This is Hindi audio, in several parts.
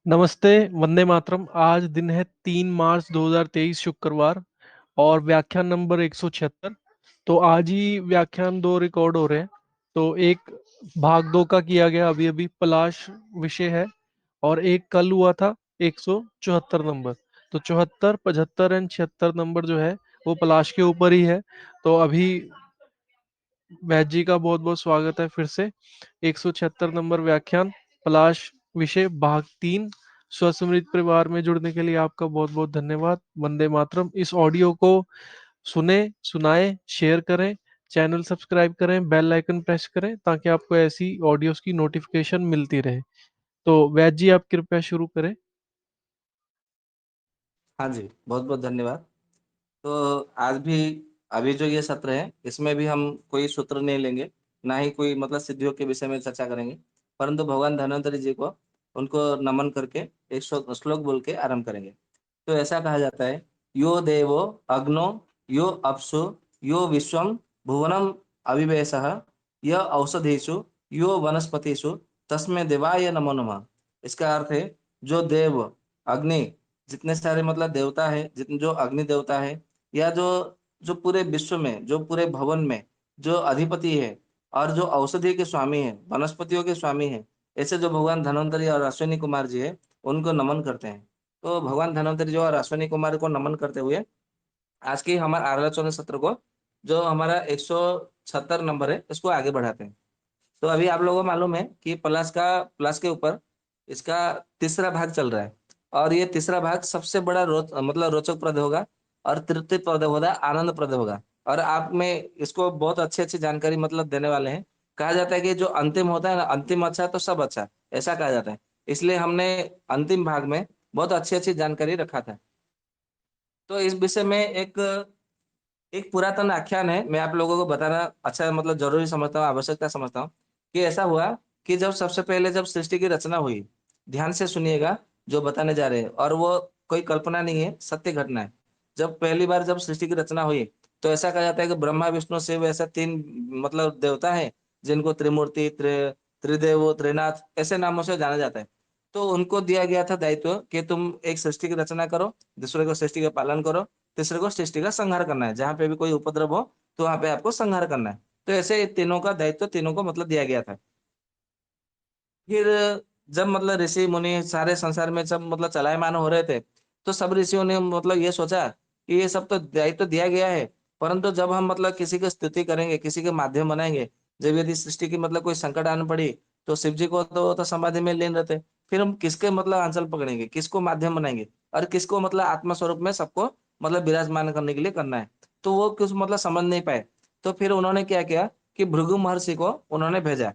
नमस्ते। वंदे मातरम। आज दिन है 3 मार्च 2023 शुक्रवार और व्याख्यान नंबर 176। तो आज ही व्याख्यान दो रिकॉर्ड हो रहे हैं। तो एक भाग दो का किया गया अभी अभी पलाश विषय है, और एक कल हुआ था 174 नंबर। तो 74, 75 एंड 76 नंबर जो है वो पलाश के ऊपर ही है। तो अभी वैद जी का बहुत बहुत स्वागत है फिर से। 176 नंबर व्याख्यान, पलाश विषय, भाग 3। स्वसमृत परिवार में जुड़ने के लिए आपका बहुत बहुत धन्यवाद। वंदे मातरम। इस ऑडियो को सुने, सुनाए, शेयर करें, चैनल सब्सक्राइब करें, बेल आइकन प्रेस करें ताकि आपको ऐसी ऑडियोज की नोटिफिकेशन मिलती रहे। तो वैद जी आप कृपया शुरू करें। हाँ जी, बहुत बहुत धन्यवाद। तो आज भी अभी जो ये सत्र है इसमें भी हम कोई सूत्र नहीं लेंगे, ना ही कोई मतलब सिद्धियों के विषय में चर्चा करेंगे, परंतु भगवान धन्वंतरि जी को उनको नमन करके एक श्लोक बोल के आरंभ करेंगे। तो ऐसा कहा जाता है, यो देवो अग्नो यो अप्सु यो विश्वम भुवनम अविवेशः य औषधीषु यो वनस्पतिषु तस्मै देवाय नमो नमः। इसका अर्थ है, जो देव अग्नि, जितने सारे मतलब देवता है, जितने जो अग्नि देवता है, या जो जो पूरे विश्व में, जो पूरे भवन में जो अधिपति है, और जो औषधि के स्वामी है, वनस्पतियों के स्वामी है, ऐसे जो भगवान धन्वंतरि और अश्विनी कुमार जी है, उनको नमन करते हैं। तो भगवान धन्वंतरि जी और अश्विनी कुमार को नमन करते हुए आज की हमारे आरलोचना सत्र को, जो हमारा 176 नंबर है, इसको आगे बढ़ाते हैं। तो अभी आप लोगों को मालूम है कि प्लस के ऊपर इसका तीसरा भाग चल रहा है, और ये तीसरा भाग सबसे बड़ा मतलब रोचक प्रद होगा, और तृप्ति प्रद होगा, आनंद प्रद होगा। और आप में इसको बहुत अच्छी अच्छी जानकारी मतलब देने वाले हैं। कहा जाता है कि जो अंतिम होता है ना, अंतिम अच्छा तो सब अच्छा, ऐसा कहा जाता है। इसलिए हमने अंतिम भाग में बहुत अच्छी अच्छी जानकारी रखा था। तो इस विषय में एक एक पुरातन आख्यान है, मैं आप लोगों को बताना अच्छा मतलब जरूरी समझता हूँ, आवश्यकता समझता हूँ। कि ऐसा हुआ कि जब सबसे पहले जब सृष्टि की रचना हुई, ध्यान से सुनिएगा जो बताने जा रहे हैं, और वो कोई कल्पना नहीं है, सत्य घटना है। जब पहली बार जब सृष्टि की रचना हुई, तो ऐसा कहा जाता है कि ब्रह्मा विष्णु शिव ऐसा तीन मतलब देवता है, जिनको त्रिमूर्ति त्रिदेव त्रिनाथ ऐसे नामों से जाना जाता है। तो उनको दिया गया था दायित्व कि तुम एक सृष्टि की रचना करो, दूसरे को सृष्टि का पालन करो, तीसरे को सृष्टि का संहार करना है, जहां पे भी कोई उपद्रव हो तो वहां पे आपको संहार करना है। तो ऐसे ये तीनों का दायित्व तीनों को मतलब दिया गया था। फिर जब मतलब ऋषि मुनि सारे संसार में सब मतलब चलायमान हो रहे थे, तो सब ऋषियों ने मतलब ये सोचा कि ये सब तो दायित्व दिया गया है, परंतु जब हम मतलब किसी की स्तुति करेंगे, किसी के माध्यम बनाएंगे, जब यदि सृष्टि की मतलब कोई संकट आने पड़ी, तो शिव जी को तो समाधि में लीन रहते, फिर हम किसके मतलब आंचल पकड़ेंगे, किसको माध्यम बनाएंगे, और किसको मतलब आत्मा स्वरूप में सबको मतलब विराजमान करने के लिए करना है। तो वो कुछ मतलब समझ नहीं पाए। तो फिर उन्होंने क्या किया कि भृगु महर्षि को उन्होंने भेजा।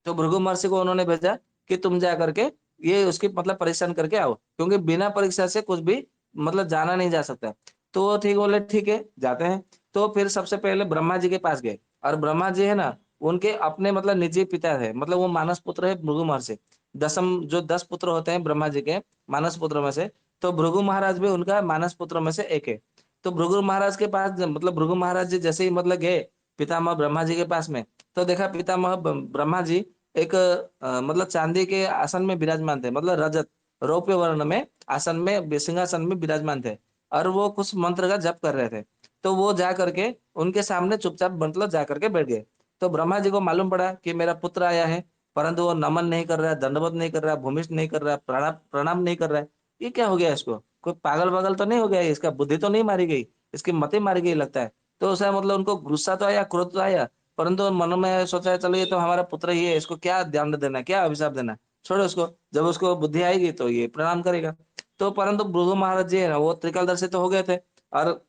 तो भृगु महर्षि को उन्होंने भेजा कि तुम जा करके ये उसकी मतलब परीक्षण करके आओ, क्योंकि बिना परीक्षा से कुछ भी मतलब जाना नहीं जा सकता। तो वो ठीक बोले, ठीक है जाते हैं। तो फिर सबसे पहले ब्रह्मा जी के पास गए, और ब्रह्मा जी है ना, उनके अपने मतलब निजी पिता है, मतलब वो मानस पुत्र है भृगु महर्षि। दसम जो 10 पुत्र होते हैं ब्रह्मा जी के मानस पुत्र में से, तो भृगु महाराज भी उनका मानस पुत्र में से एक है। तो भृगु महाराज के पास मतलब भृगु महाराज जी जैसे ही मतलब गए पितामह ब्रह्मा जी के पास में, तो देखा पितामह ब्रह्मा जी एक मतलब चांदी के आसन में विराजमान थे, मतलब रजत रौप्य वर्ण में आसन में सिंहासन में विराजमान थे, और वो कुछ मंत्र का जप कर रहे थे। तो वो जा करके उनके सामने चुपचाप मतलब जा करके बैठ गए। तो ब्रह्मा जी को मालूम पड़ा कि मेरा पुत्र आया है, परंतु वो नमन नहीं कर रहा है, दंडवत नहीं कर रहा है, भूमिष्ठ नहीं कर रहा है, प्रणाम प्रणाम नहीं कर रहा है। ये क्या हो गया इसको, कोई पागल पागल तो नहीं हो गया, इसका बुद्धि तो नहीं मारी गई, इसकी मति मारी गई लगता है। तो उसे मतलब उनको गुस्सा तो आया, क्रोध तो आया, परंतु मन में सोचा चलो ये तो हमारा पुत्र ही है, इसको क्या दंड देना, क्या अभिशाप देना, छोड़ो उसको, जब उसको बुद्धि आएगी तो ये प्रणाम करेगा। तो परंतु भृगु महाराज जी है ना, वो त्रिकालदर्शी तो हो गए थे, और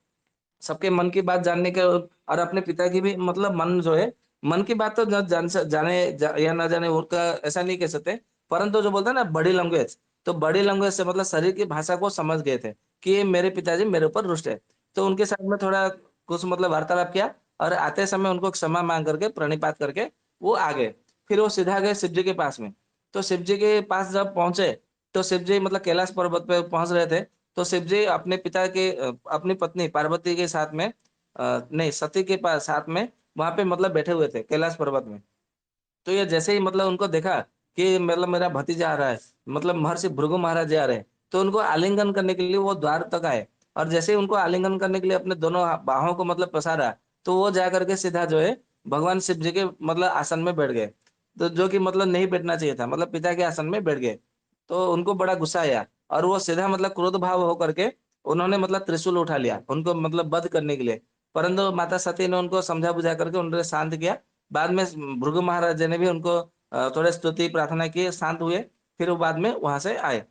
सबके मन की बात जानने के, और अपने पिता की भी मतलब मन जो है, मन की बात तो या ना जाने उनका ऐसा नहीं कह सकते, परंतु जो बोलते हैं ना बॉडी लैंग्वेज, तो बॉडी लैंग्वेज से मतलब शरीर की भाषा को समझ गए थे कि ये मेरे पिताजी मेरे ऊपर रुष्ट है। तो उनके साथ में थोड़ा कुछ मतलब वार्तालाप किया, और आते समय उनको क्षमा मांग करके प्रणिपात करके वो आ गए। फिर वो सीधा गए शिव जी के पास में। तो शिव जी के पास जब पहुंचे, तो शिव जी मतलब कैलाश पर्वत पे पहुंच रहे थे। तो शिव जी अपने पिता के अपनी पत्नी पार्वती के साथ में नहीं सती के पास साथ में वहां पे मतलब बैठे हुए थे कैलाश पर्वत में। तो ये जैसे ही मतलब उनको देखा कि मतलब मेरा भतीजा आ रहा है, मतलब महर्षि भृगु महाराज जी आ रहे हैं। तो उनको आलिंगन करने के लिए वो द्वार तक आए, और जैसे ही उनको आलिंगन करने के लिए अपने दोनों बाहों को मतलब पसारा, तो वो जा करके सीधा जो है भगवान शिव जी के मतलब आसन में बैठ गए। तो जो कि मतलब नहीं बैठना चाहिए था, मतलब पिता के आसन में बैठ गए। तो उनको बड़ा गुस्सा आया, और वो सीधा मतलब क्रोध भाव होकर के उन्होंने मतलब त्रिशूल उठा लिया उनको मतलब वध करने के लिए। परंतु माता सती ने उनको समझा बुझा करके उन्होंने शांत किया। बाद में भृगु महाराज जी ने भी उनको थोड़े स्तुति प्रार्थना की, शांत हुए। फिर वो बाद में वहां से आए।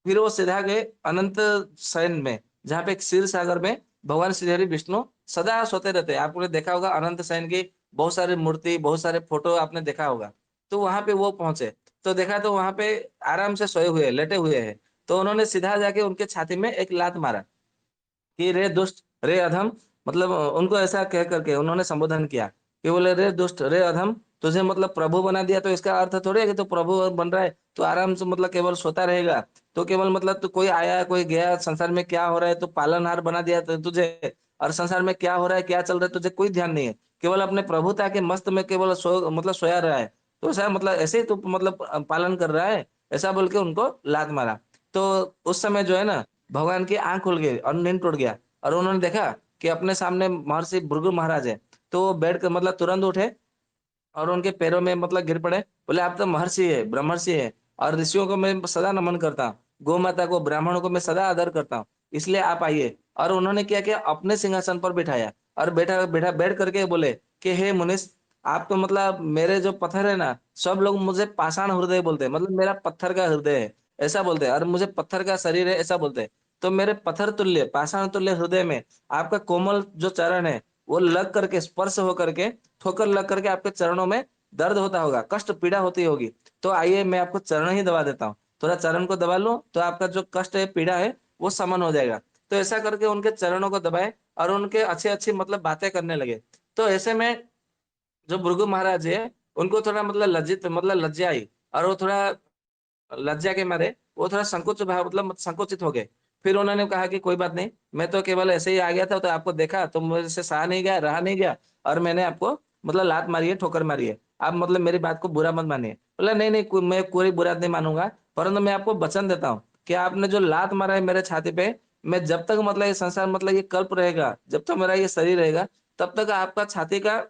फिर वो सीधा गए अनंत शयन में, जहाँ पे एक क्षीर सागर में भगवान श्री हरि विष्णु सदा सोते रहते हैं। आपने देखा होगा अनंत शयन की बहुत सारी मूर्ति, बहुत सारे फोटो आपने देखा होगा। तो वहां पे वो पहुंचे, तो देखा तो वहां पे आराम से सोए हुए, लेटे हुए हैं। तो उन्होंने सीधा जाके उनके छाती में एक लात मारा कि रे दुष्ट, रे अधम, मतलब उनको ऐसा कह करके उन्होंने संबोधन किया कि बोले रे दुष्ट, रे अधम, तुझे मतलब प्रभु बना दिया, तो इसका अर्थ थोड़ी है कि तू प्रभु बन रहा है तो आराम से मतलब केवल सोता रहेगा। तो केवल मतलब तू कोई आया कोई गया, संसार में क्या हो रहा है तो पालनहार बना दिया तो तुझे, और संसार में क्या हो रहा है क्या चल रहा है तुझे कोई ध्यान नहीं है, केवल अपने प्रभुता के मस्त में केवल मतलब सोया रहा है। तो ऐसा मतलब ऐसे ही तू मतलब पालन कर रहा है, ऐसा बोल के उनको लात मारा। तो उस समय जो है ना, भगवान की आंख खुल गई और नींद टूट गया, और उन्होंने देखा कि अपने सामने महर्षि भृगु महाराज है। तो वो बैठ कर मतलब तुरंत उठे और उनके पैरों में मतलब गिर पड़े। बोले आप तो महर्षि है, ब्रह्मर्षि है, और ऋषियों को मैं सदा नमन करता हूँ, गौ माता को, ब्राह्मणों को मैं सदा आदर करता हूँ, इसलिए आप आइए। और उन्होंने क्या किया, अपने सिंहासन पर बिठाया, और बैठा बैठा बैठ करके बोले कि हे मुनीश, आप तो मतलब मेरे जो पत्थर है ना, सब लोग मुझे पाषाण हृदय बोलते हैं, मतलब मेरा पत्थर का हृदय है ऐसा बोलते हैं, और मुझे पत्थर का शरीर है ऐसा बोलते हैं। तो मेरे पत्थर तुल्य पाषाण तुल्य हृदय में आपका कोमल जो चरण है, वो लग करके, स्पर्श होकर के, ठोकर लग करके आपके चरणों में दर्द होता होगा, कष्ट पीड़ा होती होगी। तो आइए मैं आपको चरण ही दबा देता हूँ, थोड़ा चरण को दबा लो तो आपका जो कष्ट है, पीड़ा है, वो समन हो जाएगा। तो ऐसा करके उनके चरणों को दबाए, और उनके अच्छी अच्छी मतलब बातें करने लगे। तो ऐसे में जो भृगु महाराज है, उनको थोड़ा मतलब लज्जित मतलब लज्जा आई, और वो थोड़ा लज्जा के मारे वो थोड़ा संकोच भाव मतलब संकुचित हो गए। फिर उन्होंने कहा कि कोई बात नहीं, मैं तो केवल ऐसे ही आ गया था, तो आपको देखा तो मुझे से सहा नहीं गया, रहा नहीं गया, और मैंने आपको मतलब लात मारी है, ठोकर मारी है। आप मतलब मेरी बात को बुरा मत मानिए। बोला नहीं नहीं, मैं कोई बुरा नहीं मानूंगा, परंतु मैं आपको वचन देता हूँ कि आपने जो लात मारा है मेरे छाती पे, मैं जब तक मतलब ये संसार मतलब ये कल्प रहेगा, जब तक मेरा ये शरीर रहेगा, तब तक आपका छाती का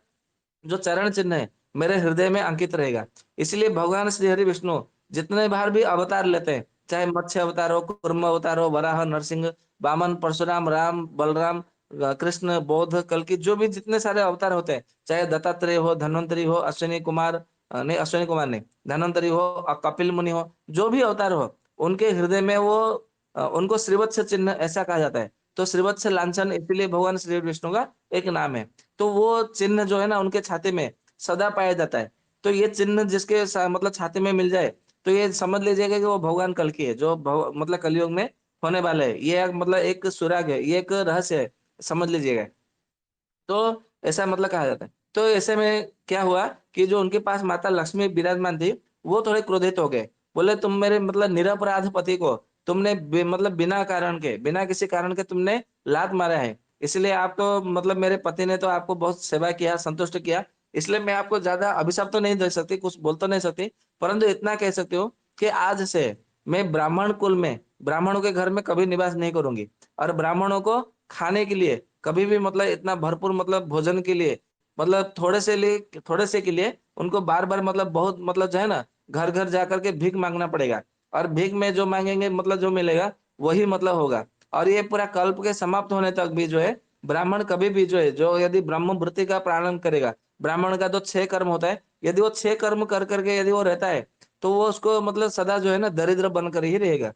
जो चरण चिन्ह है मेरे हृदय में अंकित रहेगा। इसलिए भगवान श्री हरि विष्णु जितने बार भी अवतार लेते हैं, चाहे मत्स्य अवतार हो, कुर्म अवतार हो, वराह, नरसिंह, वामन, परशुराम, राम, बलराम, कृष्ण, बौद्ध, कल की जो भी जितने सारे अवतार होते हैं, चाहे दत्तात्रेय हो, धन्वंतरी हो, अश्विनी कुमार, नहीं अश्विनी कुमार नहीं, धन्वंतरी हो, कपिल मुनि हो, जो भी अवतार हो, उनके हृदय में वो उनको श्रीवत्स चिन्ह ऐसा कहा जाता है। तो श्रीवत्स लांछन इसलिए भगवान श्री विष्णु का एक नाम है। तो वो चिन्ह जो है ना उनके छाती में सदा पाया जाता है। तो ये चिन्ह जिसके मतलब छाती में मिल जाए, तो ये समझ लीजिएगा कि वो भगवान कल की है, जो मतलब कलयुग में होने वाला है। ये मतलब एक सुराग है, ये एक रहस्य है, समझ लीजिएगा। तो ऐसा मतलब कहा जाता है। तो ऐसे में क्या हुआ कि जो उनके पास माता लक्ष्मी विराजमान थी, वो थोड़े क्रोधित हो गए। बोले तुम मेरे मतलब निरपराध पति को तुमने मतलब बिना कारण के, बिना किसी कारण के तुमने लात मारा है। इसलिए आप तो मतलब मेरे पति ने तो आपको बहुत सेवा किया, संतुष्ट किया। इसलिए मैं आपको ज्यादा अभिशाप तो नहीं दे सकती, कुछ बोल तो नहीं सकती, परंतु इतना कह सकती हूँ कि आज से मैं ब्राह्मण कुल में, ब्राह्मणों के घर में कभी निवास नहीं करूंगी, और ब्राह्मणों को खाने के लिए कभी भी मतलब इतना भरपूर मतलब भोजन के लिए, मतलब थोड़े से के लिए उनको बार बार मतलब बहुत मतलब जो है ना, घर घर जाकर के भीख मांगना पड़ेगा। और भीख में जो मांगेंगे मतलब जो मिलेगा वही मतलब होगा। और ये पूरा कल्प के समाप्त होने तक भी जो है, ब्राह्मण कभी भी जो है, जो यदि ब्रह्म वृत्ति का पालन करेगा, ब्राह्मण का जो 6 कर्म होता है, यदि वो 6 कर्म कर करके यदि वो रहता है, तो वो उसको मतलब सदा जो है ना दरिद्र बनकर ही रहेगा।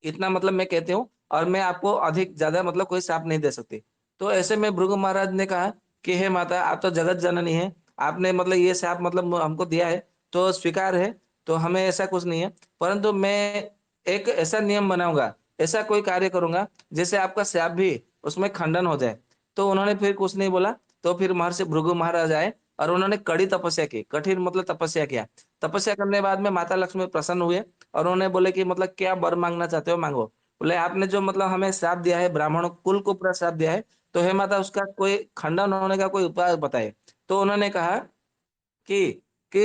इतना मतलब मैं कहती हूँ, और मैं आपको अधिक ज्यादा मतलब कोई श्राप नहीं दे सकती। तो ऐसे में भृगु महाराज ने कहा कि हे माता, आप तो जगत जननी है, आपने मतलब ये श्राप मतलब हमको दिया है, तो स्वीकार है, तो हमें ऐसा कुछ नहीं है। परंतु मैं एक ऐसा नियम बनाऊंगा, ऐसा कोई कार्य करूंगा जिससे आपका श्राप भी उसमें खंडन हो जाए। तो उन्होंने फिर कुछ नहीं बोला। तो फिर महर्षि भृगु महाराज आए, और उन्होंने कड़ी तपस्या की, कठिन मतलब तपस्या किया। तपस्या करने के बाद में माता लक्ष्मी प्रसन्न हुए, और उन्होंने बोले कि मतलब क्या वर मांगना चाहते हो मांगो। बोले आपने जो मतलब हमें श्राप दिया है, ब्राह्मण कुल को पूरा श्राप दिया है, तो हे माता उसका कोई खंडन होने का कोई उपाय बताए। तो उन्होंने कहा कि कि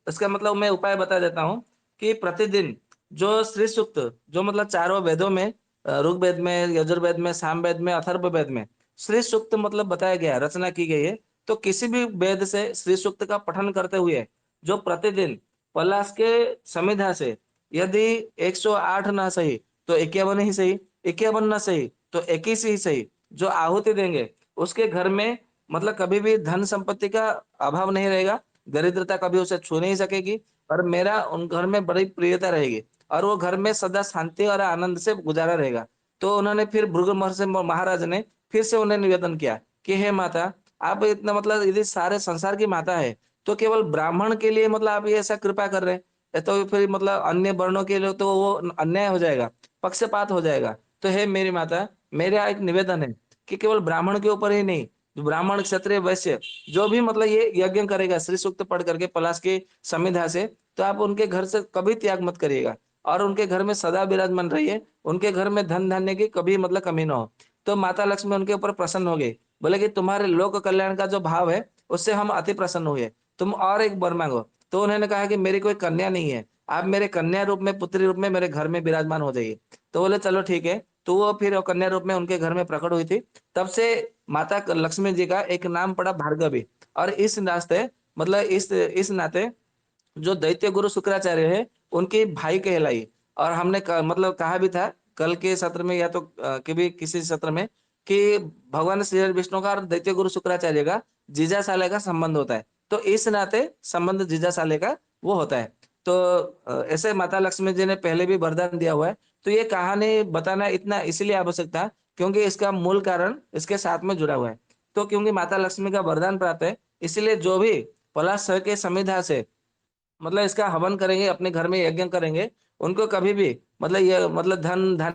इसका मतलब मैं उपाय बता देता हूँ कि प्रतिदिन जो श्री सूक्त, जो मतलब चारों वेदों में, ऋग्वेद में, यजुर्वेद में, सामवेद में, अथर्ववेद में श्री सूक्त मतलब बताया गया है, रचना की गई है। तो किसी भी वेद से श्री सूक्त का पठन करते हुए जो प्रतिदिन पलाश के समिधा से यदि 108 ना सही तो 51 ही सही, 51 ना सही तो 21 ही सही, जो आहुति देंगे उसके घर में मतलब कभी भी धन संपत्ति का अभाव नहीं रहेगा, दरिद्रता कभी उसे छू नहीं सकेगी, और मेरा उन घर में बड़ी प्रियता रहेगी, और वो घर में सदा शांति और आनंद से गुजारा रहेगा। तो उन्होंने फिर भृगु महर्षि महाराज ने फिर से उन्हें निवेदन किया कि हे माता, आप इतना मतलब यदि सारे संसार की माता है, तो केवल ब्राह्मण के लिए मतलब आप ये ऐसा कृपा कर रहे हैं, ये तो फिर मतलब अन्य वर्णों के लिए तो वो अन्याय हो जाएगा, पक्षपात हो जाएगा। तो हे मेरी माता, मेरा एक निवेदन है कि केवल ब्राह्मण के ऊपर ही नहीं, जो ब्राह्मण, क्षत्रिय, वैश्य जो भी मतलब ये यज्ञ करेगा श्री सूक्त पढ़ करके पलाश की समिधा से, तो आप उनके घर से कभी त्याग मत करिएगा, और उनके घर में सदा विराजमान रहिए, उनके घर में धन धान्य की कभी मतलब कमी ना हो। तो माता लक्ष्मी उनके ऊपर प्रसन्न हो गई, बोले कि तुम्हारे लोक कल्याण का जो भाव है उससे हम अति प्रसन्न हुए, तुम और एक वर मांगो। तो उन्होंने कहा कि मेरी कोई कन्या नहीं है, आप मेरे कन्या रूप में, पुत्री रूप में मेरे घर में विराजमान हो जाइए। तो बोले चलो ठीक है। तो वो फिर कन्या रूप में उनके घर में प्रकट हुई थी। तब से माता लक्ष्मी जी का एक नाम पड़ा भार्गवी। और इस नाते मतलब इस नाते जो दैत्य गुरु शुक्राचार्य है उनके भाई कहलाई। और हमने मतलब कहा भी था कल के सत्र में या तो कभी किसी सत्र में कि भगवान श्री विष्णु का और दैत्य गुरु शुक्राचार्य का जीजा साले का संबंध होता है। तो इस नाते संबंध जीजा साले का वो होता है। तो ऐसे माता लक्ष्मी जी ने पहले भी वरदान दिया हुआ है। तो ये कहानी बताना इतना इसलिए आवश्यक था क्योंकि इसका मूल कारण इसके साथ में जुड़ा हुआ है। तो क्योंकि माता लक्ष्मी का वरदान प्राप्त है, इसलिए जो भी पलाश के समिधा से मतलब इसका हवन करेंगे, अपने घर में यज्ञ करेंगे, उनको कभी भी मतलब ये मतलब धन धन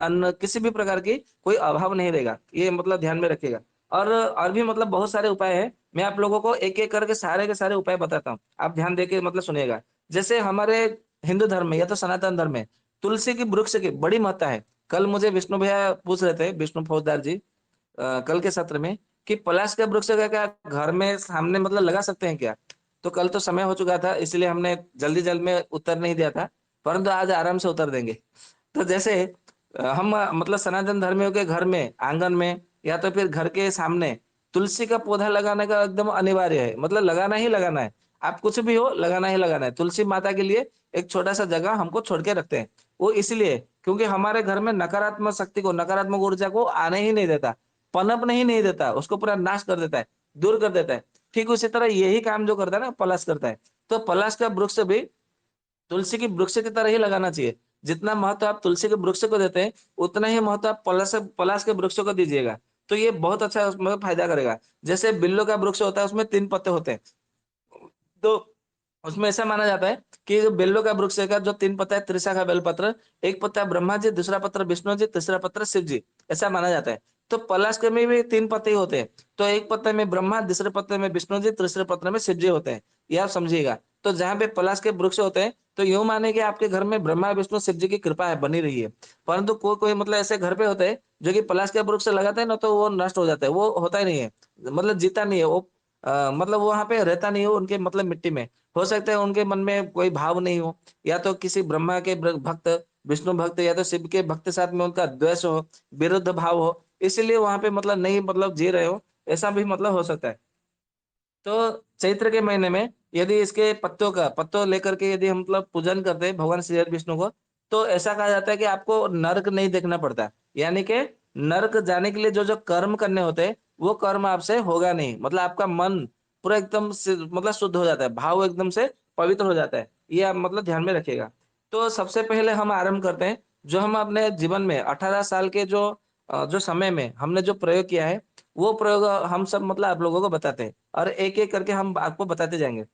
अन्न किसी भी प्रकार की कोई अभाव नहीं रहेगा, ये मतलब ध्यान में रखिएगा। और भी मतलब बहुत सारे उपाय हैं, मैं आप लोगों को एक एक करके सारे के सारे उपाय बताता हूँ, आप ध्यान देके मतलब सुनिएगा। जैसे हमारे हिंदू धर्म में या तो सनातन धर्म में तुलसी की वृक्ष की बड़ी महत्ता है। कल मुझे विष्णु भैया पूछ रहे थे, विष्णु फौजदार जी, कल के सत्र में, कि पलाश का वृक्ष का क्या घर में सामने मतलब लगा सकते हैं क्या? तो कल तो समय हो चुका था, इसलिए हमने जल्दी जल्द में उत्तर नहीं दिया था, परंतु आज आराम से उत्तर देंगे। तो जैसे हम मतलब सनातन धर्मियों के घर में आंगन में या तो फिर घर के सामने तुलसी का पौधा लगाने का एकदम अनिवार्य है, मतलब लगाना ही लगाना है। आप कुछ भी हो लगाना ही लगाना है। तुलसी माता के लिए एक छोटा सा जगह हमको छोड़ के रखते हैं। वो इसलिए क्योंकि हमारे घर में नकारात्मक शक्ति को, नकारात्मक ऊर्जा को आने ही नहीं देता, पनपने ही नहीं देता, उसको पूरा नाश कर देता है, दूर कर देता है। ठीक उसी तरह यही काम जो करता है ना पलाश करता है। तो पलाश का वृक्ष भी तुलसी की वृक्ष की तरह ही लगाना चाहिए। जितना महत्व आप तुलसी के वृक्ष को देते हैं, उतना ही महत्व आप पलाश के वृक्ष को दीजिएगा। तो ये बहुत अच्छा उसमें फायदा करेगा। जैसे बिल्लो का वृक्ष होता है, उसमें 3 पत्ते होते हैं। तो उसमें ऐसा माना जाता है कि जो बेलों का वृक्ष का जो 3 पत्ता है, त्रिशाखा बेलपत्र, एक पत्ता ब्रह्मा जी, दूसरा पत्र विष्णु जी, तीसरा पत्र शिव जी, ऐसा माना जाता है। तो पलाश के में भी 3 पत्ते ही होते हैं। तो एक पत्ते में ब्रह्मा, दूसरे पत्ते में विष्णु जी, तीसरे पत्र में शिव जी होते हैं। ये आप समझिएगा। तो जहाँ पे पलाश के वृक्ष होते हैं, तो यूं माने कि आपके घर में ब्रह्मा विष्णु शिव जी की कृपा है, बनी रही है। परंतु कोई कोई मतलब ऐसे घर पे होते हैं जो कि पलाश के वृक्ष लगाते हैं ना, तो वो नष्ट हो जाता है, वो होता ही नहीं है, मतलब जीता नहीं है वो। मतलब वो वहां पे रहता नहीं हो उनके मतलब मिट्टी में। हो सकता है उनके मन में कोई भाव नहीं हो, या तो किसी ब्रह्मा के भक्त, विष्णु भक्त या तो शिव के भक्त साथ में उनका द्वेष हो, विरुद्ध भाव हो, इसीलिए वहां पे मतलब नहीं मतलब जी रहे हो, ऐसा भी मतलब हो सकता है। तो चैत्र के महीने में यदि इसके पत्तों लेकर के यदि हम मतलब पूजन करते हैं भगवान श्री हरि विष्णु को, तो ऐसा कहा जाता है कि आपको नरक नहीं देखना पड़ता। यानी कि नरक जाने के लिए जो जो कर्म करने होते हैं, वो कर्म आपसे होगा नहीं, मतलब आपका मन पूरा एकदम मतलब शुद्ध हो जाता है, भाव एकदम से पवित्र हो जाता है। ये आप मतलब ध्यान में रखिएगा। तो सबसे पहले हम आरंभ करते हैं, जो हम अपने जीवन में 18 साल के जो समय में हमने जो प्रयोग किया है, वो प्रयोग हम सब मतलब आप लोगों को बताते हैं, और एक-एक करके हम आपको बताते जाएँगे।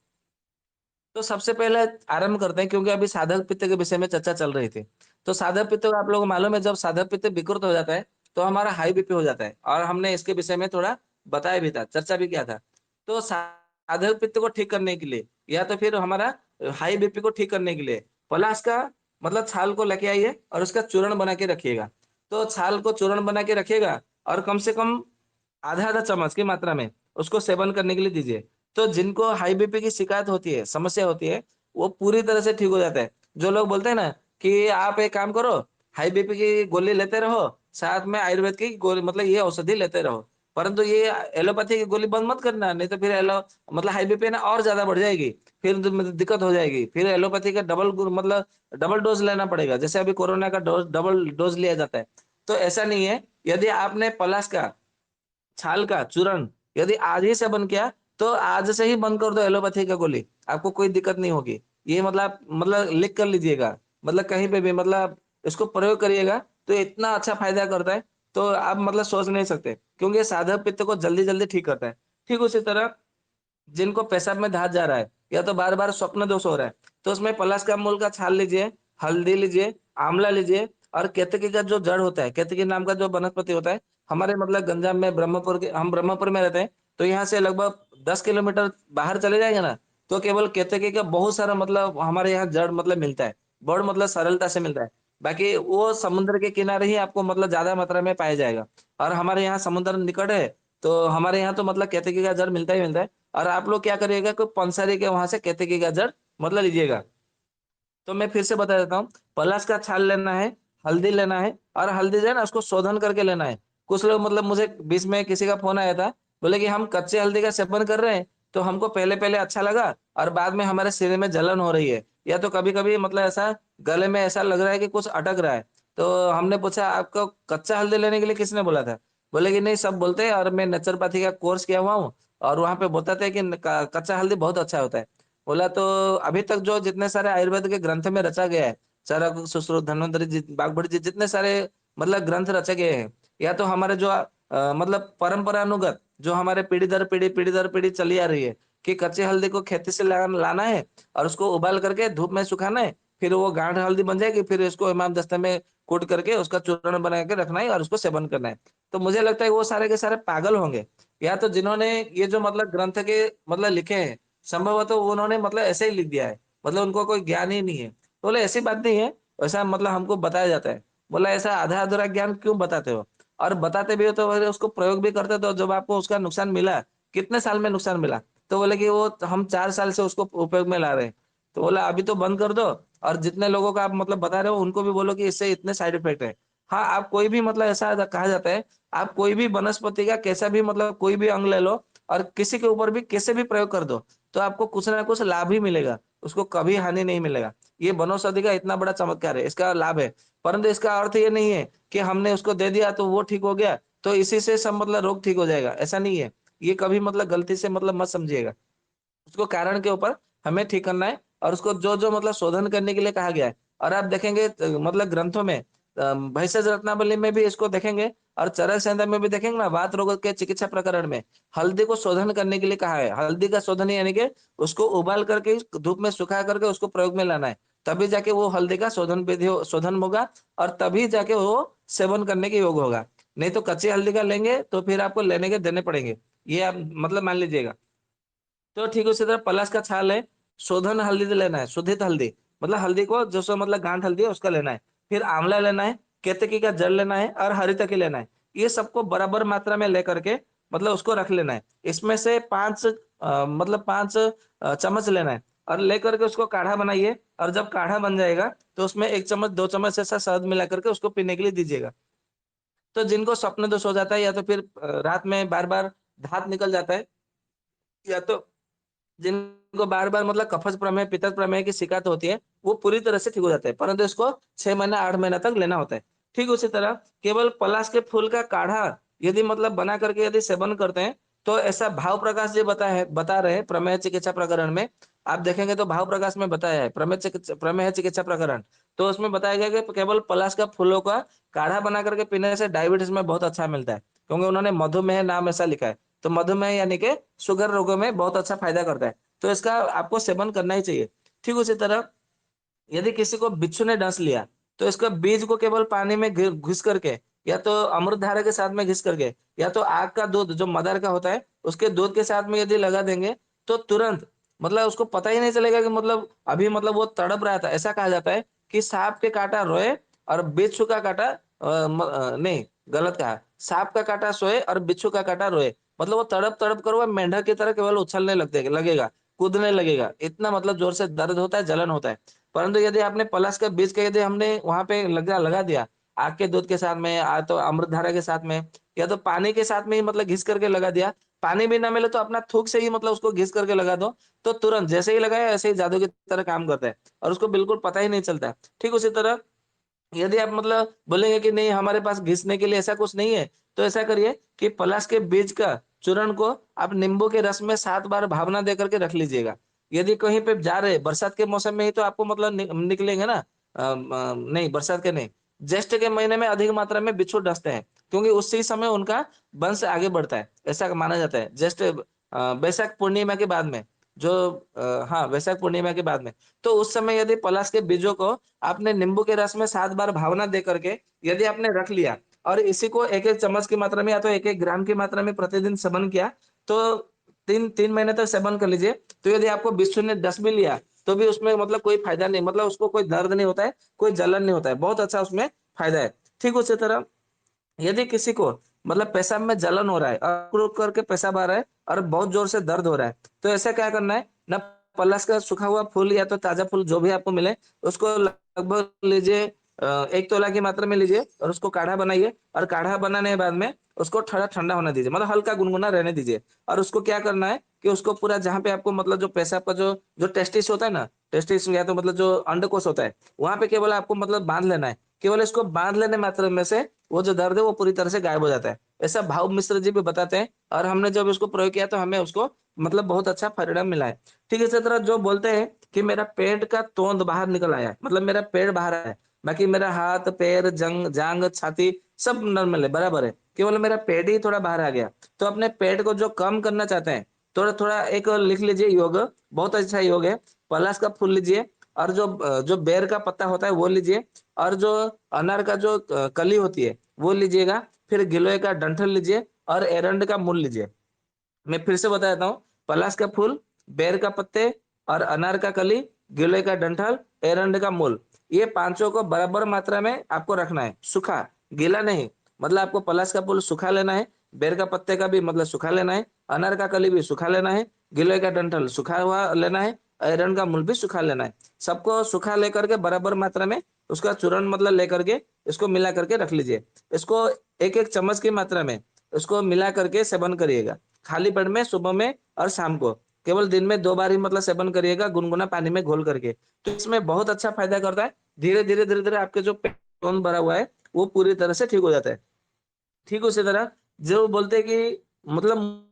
तो सबसे पहले आरंभ करते हैं, क्योंकि अभी साधक पित्त के विषय में चर्चा चल रही थी। तो साधक पित्त को आप लोगों को मालूम है, जब साधक पित्त विकृत हो जाता है, तो हमारा हाई बीपी हो जाता है, और हमने इसके विषय में थोड़ा बताया भी था, चर्चा भी किया था। तो साधक पित्त को ठीक करने के लिए या तो फिर हमारा हाई बीपी को ठीक करने के लिए पलाश का मतलब छाल को लेके आइए और उसका चूर्ण बना के रखिएगा। तो छाल को चूर्ण बना के रखिएगा और कम से कम आधा-आधा चम्मच की मात्रा में उसको सेवन करने के लिए दीजिए। तो जिनको हाई बीपी की शिकायत होती है, समस्या होती है, वो पूरी तरह से ठीक हो जाता है। जो लोग बोलते हैं ना कि आप एक काम करो, हाई बीपी की गोली लेते रहो, साथ में आयुर्वेद की गोली मतलब ये औषधि लेते रहो। परंतु ये एलोपैथी की गोली बंद मत करना, नहीं तो फिर मतलब हाई बीपी ना और ज़्यादा बढ़ जाएगी, फिर मतलब दिक्कत हो जाएगी। फिर एलोपैथी का मतलब डबल डोज़ लेना पड़ेगा, जैसे अभी कोरोना का डबल डोज़ लिया जाता है। तो ऐसा नहीं है, यदि आपने पलाश का छाल का चूर्ण यदि आज ही सेवन किया, तो आज से ही बंद कर दो एलोपैथी का गोली, आपको कोई दिक्कत नहीं होगी। ये मतलब लिख कर लीजिएगा, मतलब कहीं पे भी मतलब इसको प्रयोग करिएगा, तो इतना अच्छा फ़ायदा करता है, तो आप मतलब सोच नहीं सकते, क्योंकि ये साधा पित्त को जल्दी-जल्दी ठीक करता है। ठीक उसी तरह जिनको पेशाब में धात जा रहा है या तो बार-बार स्वप्न दोष हो रहा है, तो उसमें पलाश का मूल का छाल लीजिए, हल्दी लीजिए, आंवला लीजिए और केतकी का जो जड़ होता है, केतकी नाम का जो वनस्पति होता है, हमारे मतलब गंजाम में हम ब्रह्मपुर में रहते हैं, तो यहाँ से लगभग 10 किलोमीटर बाहर चले जाएँगे ना, तो केवल केतकी का बहुत सारा मतलब हमारे यहाँ जड़ मतलब मिलता है, बहुत मतलब सरलता से मिलता है। बाकी वो समुद्र के किनारे ही आपको मतलब ज़्यादा मात्रा में पाया जाएगा और हमारे यहाँ समुद्र निकट है, तो हमारे यहाँ तो मतलब केतकी का जड़ मिलता ही मिलता है। और आप लोग क्या करिएगा कि पंसारी के वहाँ से केतकी का जड़ मतलब लीजिएगा। तो मैं फिर से बता देता हूँ, पलाश का छाल लेना है, हल्दी लेना है और हल्दी जो है ना उसको शोधन करके लेना है। कुछ लोग मतलब मुझे बीच में किसी का फ़ोन आया था, बोले कि हम कच्चे हल्दी का सेवन कर रहे हैं, तो हमको पहले-पहले अच्छा लगा और बाद में हमारे सिर में जलन हो रही है। या तो कभी-कभी मतलब ऐसा गले में ऐसा लग रहा है कि कुछ अटक रहा है। तो हमने पूछा आपको कच्चा हल्दी लेने के लिए किसने बोला था? बोले कि नहीं सब बोलते हैं और मैं नेचुरोपैथी का कोर्स किया हुआ हूँ और वहाँ पे बताते हैं कि न क कच्चा हल्दी बहुत अच्छा होता है। बोला तो अभी तक जो जितने सारे आयुर्वेद के ग्रंथ में रचा गया है, चरक, सुश्रुत, धन्वंतरि जी, बागभट्ट जी जितने सारे मतलब ग्रंथ रचे गए हैं, या तो हमारे जो मतलब परंपरानुगत जो हमारे पीढ़ी दर पीढ़ी चली आ रही है कि कच्ची हल्दी को खेती से लाना है और उसको उबाल करके धूप में सुखाना है, फिर वो गाढ़ हल्दी बन जाएगी, फिर इसको इमाम दस्ते में कूट करके उसका चूर्ण बना के रखना है और उसको सेवन करना है। तो मुझे लगता है वो सारे के सारे पागल होंगे, या तो जिन्होंने ये जो मतलब ग्रंथ के मतलब लिखे हैं संभवतः उन्होंने मतलब ऐसे ही लिख दिया है, मतलब उनको कोई ज्ञान ही नहीं है। तो बोले ऐसी बात नहीं है, वैसा मतलब हमको बताया जाता है। बोला ऐसा आधा-अधूरा ज्ञान क्यों बताते हो? और बताते भी हो तो फिर उसको प्रयोग भी करते तो जब आपको उसका नुकसान मिला, कितने साल में नुकसान मिला? तो बोले कि वो हम 4 साल से उसको उपयोग में ला रहे हैं। तो बोला अभी तो बंद कर दो और जितने लोगों को आप मतलब बता रहे हो उनको भी बोलो कि इससे इतने साइड इफेक्ट है। हाँ, आप कोई भी मतलब ऐसा कहा जाता है, आप कोई भी वनस्पति का कैसा भी मतलब कोई भी अंग ले लो और किसी के ऊपर भी कैसे भी प्रयोग कर दो, तो आपको कुछ ना कुछ लाभ ही मिलेगा, उसको कभी हानि नहीं मिलेगा। ये वनौषधि का इतना बड़ा चमत्कार है, इसका लाभ है। परंतु इसका अर्थ ये नहीं है कि हमने उसको दे दिया तो वो ठीक हो गया, तो इसी से सब मतलब रोग ठीक हो जाएगा, ऐसा नहीं है। ये कभी मतलब गलती से मतलब मत समझिएगा। उसको कारण के ऊपर हमें ठीक करना है और उसको जो-जो मतलब शोधन करने के लिए कहा गया है। और आप देखेंगे मतलब ग्रंथों में भैषज रत्नावली में भी इसको देखेंगे और चरक संहिता में भी देखेंगे ना वात रोग के चिकित्सा प्रकरण में हल्दी को शोधन करने के लिए कहा है। हल्दी का शोधन यानी कि उसको उबाल करके धूप में सुखा करके उसको प्रयोग में लाना है। तभी जाके वो हल्दी का शोधन होगा और तभी जाके वो सेवन करने के योग्य होगा। नहीं तो कच्ची हल्दी का लेंगे तो फिर आपको लेने के देने पड़ेंगे। ये आप मतलब मान लीजिएगा। तो ठीक उसी तरह पलाश का छाल है, शोधन हल्दी लेना है, शोधित हल्दी, मतलब हल्दी को जो सो मतलब गाँठ हल्दी है उसका लेना है। फिर आंवला लेना है, केतकी का जड़ लेना है और हरितकी लेना है। ये सबको बराबर मात्रा में लेकर के मतलब उसको रख लेना है। इसमें से 5 मतलब 5 चम्मच लेना है और लेकर के उसको काढ़ा बनाइए और जब काढ़ा बन जाएगा, तो उसमें 1 चम्मच 2 चम्मच ऐसा शहद मिला करके उसको पीने के लिए दीजिएगा। तो जिनको स्वप्न दोष हो जाता है या तो फिर रात में बार-बार दाँत निकल जाता है या तो जिनको बार-बार मतलब कफज प्रमेह, पित्त प्रमेह की शिकायत होती है, वो पूरी तरह से ठीक हो जाता है। परंतु इसको 6 महीना, 8 महीना तक लेना होता है। ठीक उसी तरह केवल पलाश के फूल का काढ़ा यदि मतलब बना करके यदि सेवन करते हैं, तो ऐसा भाव प्रकाश जी बता रहे हैं प्रमेह चिकित्सा प्रकरण में। आप देखेंगे तो भाव प्रकाश में बताया है, प्रमेह चिकित्सा प्रकरण। तो उसमें बताया गया कि केवल पलाश का फूलों का काढ़ा बना करके पीने से डायबिटीज़ में बहुत अच्छा मिलता है। क्योंकि उन्होंने मधुमेह नाम ऐसा लिखा है। तो मधुमेह यानी कि शुगर रोगों में बहुत अच्छा फ़ायदा करता है। तो इसका आपको सेवन करना ही चाहिए। ठीक उसी तरह यदि किसी को बिच्छू ने डस लिया, तो इसका बीज को केवल पानी में घिस करके या तो अमृत धारा के साथ में घिस करके या तो आग का दूध जो मदर का होता है, उसके दूध के साथ में यदि लगा देंगे, तो तुरंत मतलब उसको पता ही नहीं चलेगा कि मतलब अभी मतलब वो तड़प रहा था। ऐसा कहा जाता है कि साँप के काटा रोए और बिच्छू का काटा नहीं, गलत कहा। साँप का काटा सोए और बिच्छू का काटा रोए। मतलब वो तड़प तड़प कर वो मेंढक की तरह केवल उछलने लगेगा, कूदने लगेगा, इतना मतलब जोर से दर्द होता है, जलन होता है। परंतु यदि आपने पलाश का बीज का यदि हमने वहां पे लगा लगा दिया, आग के दूध के साथ में, या तो अमृत धारा के साथ में, या तो पानी के साथ में ही मतलब घिस करके लगा दिया, पानी भी ना मिले तो अपना थूक से ही मतलब उसको घिस करके लगा दो, तो तुरंत जैसे ही लगाया ऐसे ही जादू की तरह काम करता है, और उसको बिल्कुल पता ही नहीं चलता है। ठीक उसी तरह यदि आप मतलब बोलेंगे कि नहीं हमारे पास घिसने के लिए ऐसा कुछ नहीं है, तो ऐसा करिए कि पलाश के बीज का चूर्ण को आप नींबू के रस में 7 बार भावना दे करके रख लीजिएगा। यदि कहीं पे जा रहे हैं, बरसात के मौसम में ही तो आपको मतलब निकलेंगे ना, नहीं बरसात के नहीं, ज्येष्ठ के महीने में अधिक मात्रा में बिच्छू डसते हैं, क्योंकि उसी समय उनका वंश आगे बढ़ता है, ऐसा माना जाता है। ज्येष्ठ वैशाख पूर्णिमा के बाद में, जो हाँ वैशाख पूर्णिमा के बाद में, तो उस समय यदि पलाश के बीजों को आपने नींबू के रस में 7 बार भावना दे करके यदि आपने रख लिया, और इसी को 1-1 चम्मच की मात्रा में या तो 1-1 ग्राम की मात्रा में प्रतिदिन सेवन किया, तो 3 महीने तक सेवन कर लीजिए। तो यदि आपको बिच्छू ने डस भी लिया, तो भी उसमें मतलब कोई फायदा नहीं, मतलब उसको कोई दर्द नहीं होता है, कोई जलन नहीं होता है, बहुत अच्छा उसमें फायदा है। ठीक उसी तरह यदि किसी को मतलब पेशाब में जलन हो रहा है, और रुक करके पेशाब आ रहा है और बहुत जोर से दर्द हो रहा है, तो ऐसा क्या करना है ना, पलाश का सूखा हुआ फूल या तो ताजा फूल जो भी आपको मिले, उसको लगभग लीजिए, 1 तोला की मात्रा में लीजिए और उसको काढ़ा बनाइए, और काढ़ा बनाने के बाद में उसको थोड़ा ठंडा होने दीजिए, मतलब हल्का गुनगुना रहने दीजिए। और उसको क्या करना है कि उसको पूरा जहाँ पे आपको मतलब जो पेशाब का जो जो टेस्टिस होता है ना, टेस्टिस या तो मतलब जो अंडकोश होता है, वहां पे केवल आपको मतलब बांध लेना है। केवल इसको बांध लेने मात्र में से वो जो दर्द है वो पूरी तरह से गायब हो जाता है। ऐसा भाव मिश्र जी भी बताते हैं, और हमने जब इसको प्रयोग किया तो हमें उसको मतलब बहुत अच्छा परिणाम मिला है। ठीक है, इसी तरह जो बोलते हैं कि मेरा पेट का तोंद बाहर निकल आया है, मतलब मेरा पेट बाहर आया है, बाकी मेरा हाथ पैर जांग छाती सब नॉर्मल है, बराबर है, केवल मेरा पेट ही थोड़ा बाहर आ गया। तो अपने पेट को जो कम करना चाहते हैं, थोड़ा थोड़ा एक लिख लीजिए योग, बहुत अच्छा योग है। पलाश का फूल लीजिए, और जो बेर का पत्ता होता है वो लीजिए, और जो अनार का जो कली होती है वो लीजिएगा, फिर गिलोय का डंठल लीजिए, और एरंड का मूल लीजिए। मैं फिर से बता देता हूँ, पलाश का फूल, बेर का पत्ते, और अनार का कली, गिलोय का डंठल, एरंड का मूल, ये पांचों को बराबर मात्रा में आपको रखना है, सूखा, गीला नहीं। मतलब आपको पलाश का फूल सुखा लेना है, बेर का पत्ते का भी मतलब सुखा लेना है, अनार का कली भी सुखा लेना है, गिलोय का डंठल सुखा हुआ लेना है, एरंड का मूल भी सुखा लेना है। सबको सुखा लेकर के बराबर मात्रा में उसका चूर्ण मतलब लेकर के इसको मिला करके रख लीजिए। इसको 1-1 चम्मच की मात्रा में इसको मिला करके सेवन करिएगा, खाली पेट में, सुबह में और शाम को। केवल दिन में 2 बार ही मतलब सेवन करिएगा, गुनगुना पानी में घोल करके। तो इसमें बहुत अच्छा फायदा करता है। धीरे-धीरे आपके जो पेट खून भरा हुआ है, वो पूरी तरह से ठीक हो जाता है। ठीक उसी तरह जो बोलते हैं कि मतलब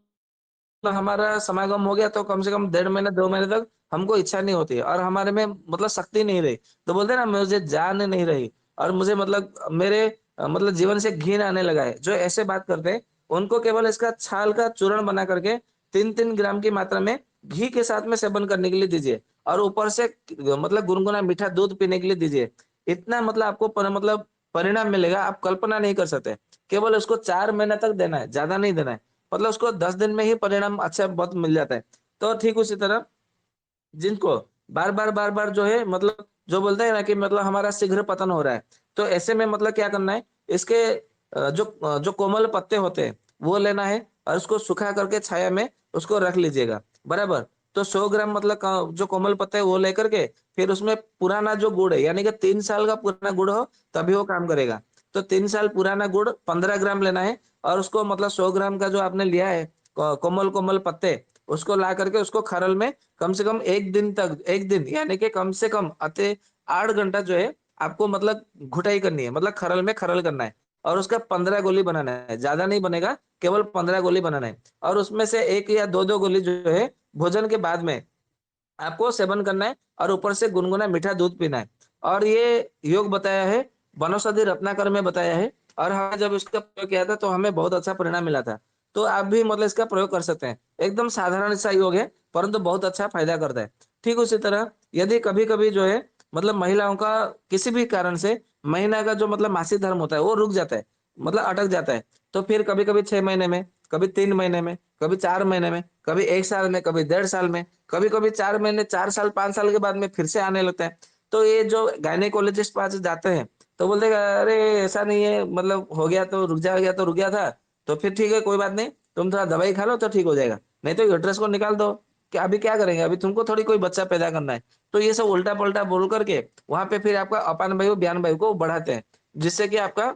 हमारा समागम हो गया तो कम से कम 1.5 महीने 2 महीने तक हमको इच्छा नहीं होती, और हमारे में मतलब शक्ति नहीं रही, तो बोलते हैं ना मुझे जान नहीं रही, और मुझे मतलब मेरे मतलब जीवन से घिन आने लगा है, जो ऐसे बात करते हैं उनको केवल इसका छाल का चूर्ण बना करके 3-3 ग्राम की मात्रा में घी के साथ में सेवन करने के लिए दीजिए, और ऊपर से मतलब गुनगुना मीठा दूध पीने के लिए दीजिए। इतना मतलब आपको मतलब परिणाम मिलेगा, आप कल्पना नहीं कर सकते। केवल उसको 4 महीने तक देना है, ज्यादा नहीं देना है, मतलब उसको 10 दिन में ही परिणाम अच्छा बहुत मिल जाता है। तो ठीक उसी तरह जिनको बार-बार जो है मतलब जो बोलते हैं ना कि मतलब हमारा शीघ्र पतन हो रहा है, तो ऐसे में मतलब क्या करना है, इसके जो कोमल पत्ते होते हैं, वो लेना है, और उसको सुखा करके छाया में उसको रख लीजिएगा, बराबर? तो 100 ग्राम मतलब जो कोमल पत्ते हैं वो लेकर के फिर उसमें पुराना जो गुड़ है, यानी कि 3 साल का पुराना गुड़ हो तभी वो काम करेगा। तो 3 साल पुराना गुड़ 15 ग्राम लेना है, और उसको मतलब 100 ग्राम का जो आपने लिया है कोमल पत्ते, उसको ला करके उसको खरल में कम से कम 1 दिन तक, 1 दिन यानी कि कम से कम अति 8 घंटा जो है आपको मतलब घुटाई करनी है, मतलब खरल में खरल करना है, और उसका 15 गोली बनाना है, ज्यादा नहीं बनेगा, केवल 15 गोली बनाना है, और उसमें से 1 या 2-2 गोली जो है भोजन के बाद में आपको सेवन करना है, और ऊपर से गुनगुना मीठा दूध पीना है। और ये योग बताया है, वनौषधि रत्नाकर में बताया है, और हमने जब इसका प्रयोग किया था तो हमें बहुत अच्छा परिणाम मिला था। तो आप भी मतलब इसका प्रयोग कर सकते हैं। एकदम साधारण सा योग है, परंतु बहुत अच्छा फायदा करता है। ठीक उसी तरह यदि कभी-कभी जो है मतलब महिलाओं का किसी भी कारण से महीना का जो मतलब मासिक धर्म होता है वो रुक जाता है, मतलब अटक जाता है। तो फिर कभी-कभी 6 महीने में, कभी 3 महीने में, कभी 4 महीने में, कभी 1 साल में, कभी 1.5 साल में, कभी-कभी 4 महीने, 4 साल, 5 साल के बाद में फिर से आने लगता है। तो ये जो गायनेकोलॉजिस्ट पास जाते हैं, तो बोलते हैं, "अरे! ऐसा नहीं है, मतलब हो गया तो रुक गया था, तो फिर ठीक है, कोई बात नहीं। तुम थोड़ा दवाई खा लो तो ठीक हो जाएगा, नहीं तो यूट्रस को निकाल दो। कि अभी क्या करेंगे, अभी तुमको थोड़ी कोई बच्चा पैदा करना है। तो ये सब उल्टा पलटा बोल करके वहां पे फिर आपका अपान वायु ज्ञान वायु को बढ़ाते हैं, जिससे कि आपका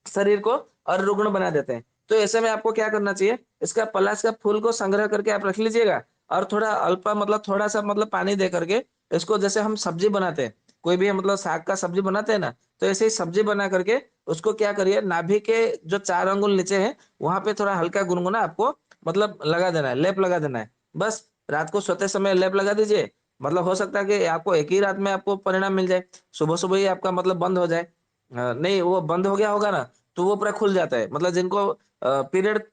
शरीर को और रुग्ण बना देते हैं। तो ऐसे में आपको क्या करना चाहिए, इसका पलाश का फूल को संग्रह करके आप रख लीजिएगा, और थोड़ा अल्पा मतलब थोड़ा सा मतलब पानी दे करके इसको, जैसे हम सब्जी बनाते हैं, कोई भी मतलब साग का सब्जी बनाते हैं ना, तो ऐसे ही सब्जी बना करके उसको क्या करिए, नाभि के जो 4 अंगुल नीचे है वहां पे थोड़ा हल्का गुनगुना आपको मतलब लगा देना है, लेप लगा देना है। बस रात को सोते समय लेप लगा दीजिए। मतलब हो सकता है कि आपको एक ही रात में आपको परिणाम मिल जाए, सुबह सुबह ही आपका मतलब बंद हो जाए। नहीं, वो बंद हो गया होगा ना, तो वो पूरा खुल जाता है। मतलब जिनको पीरियड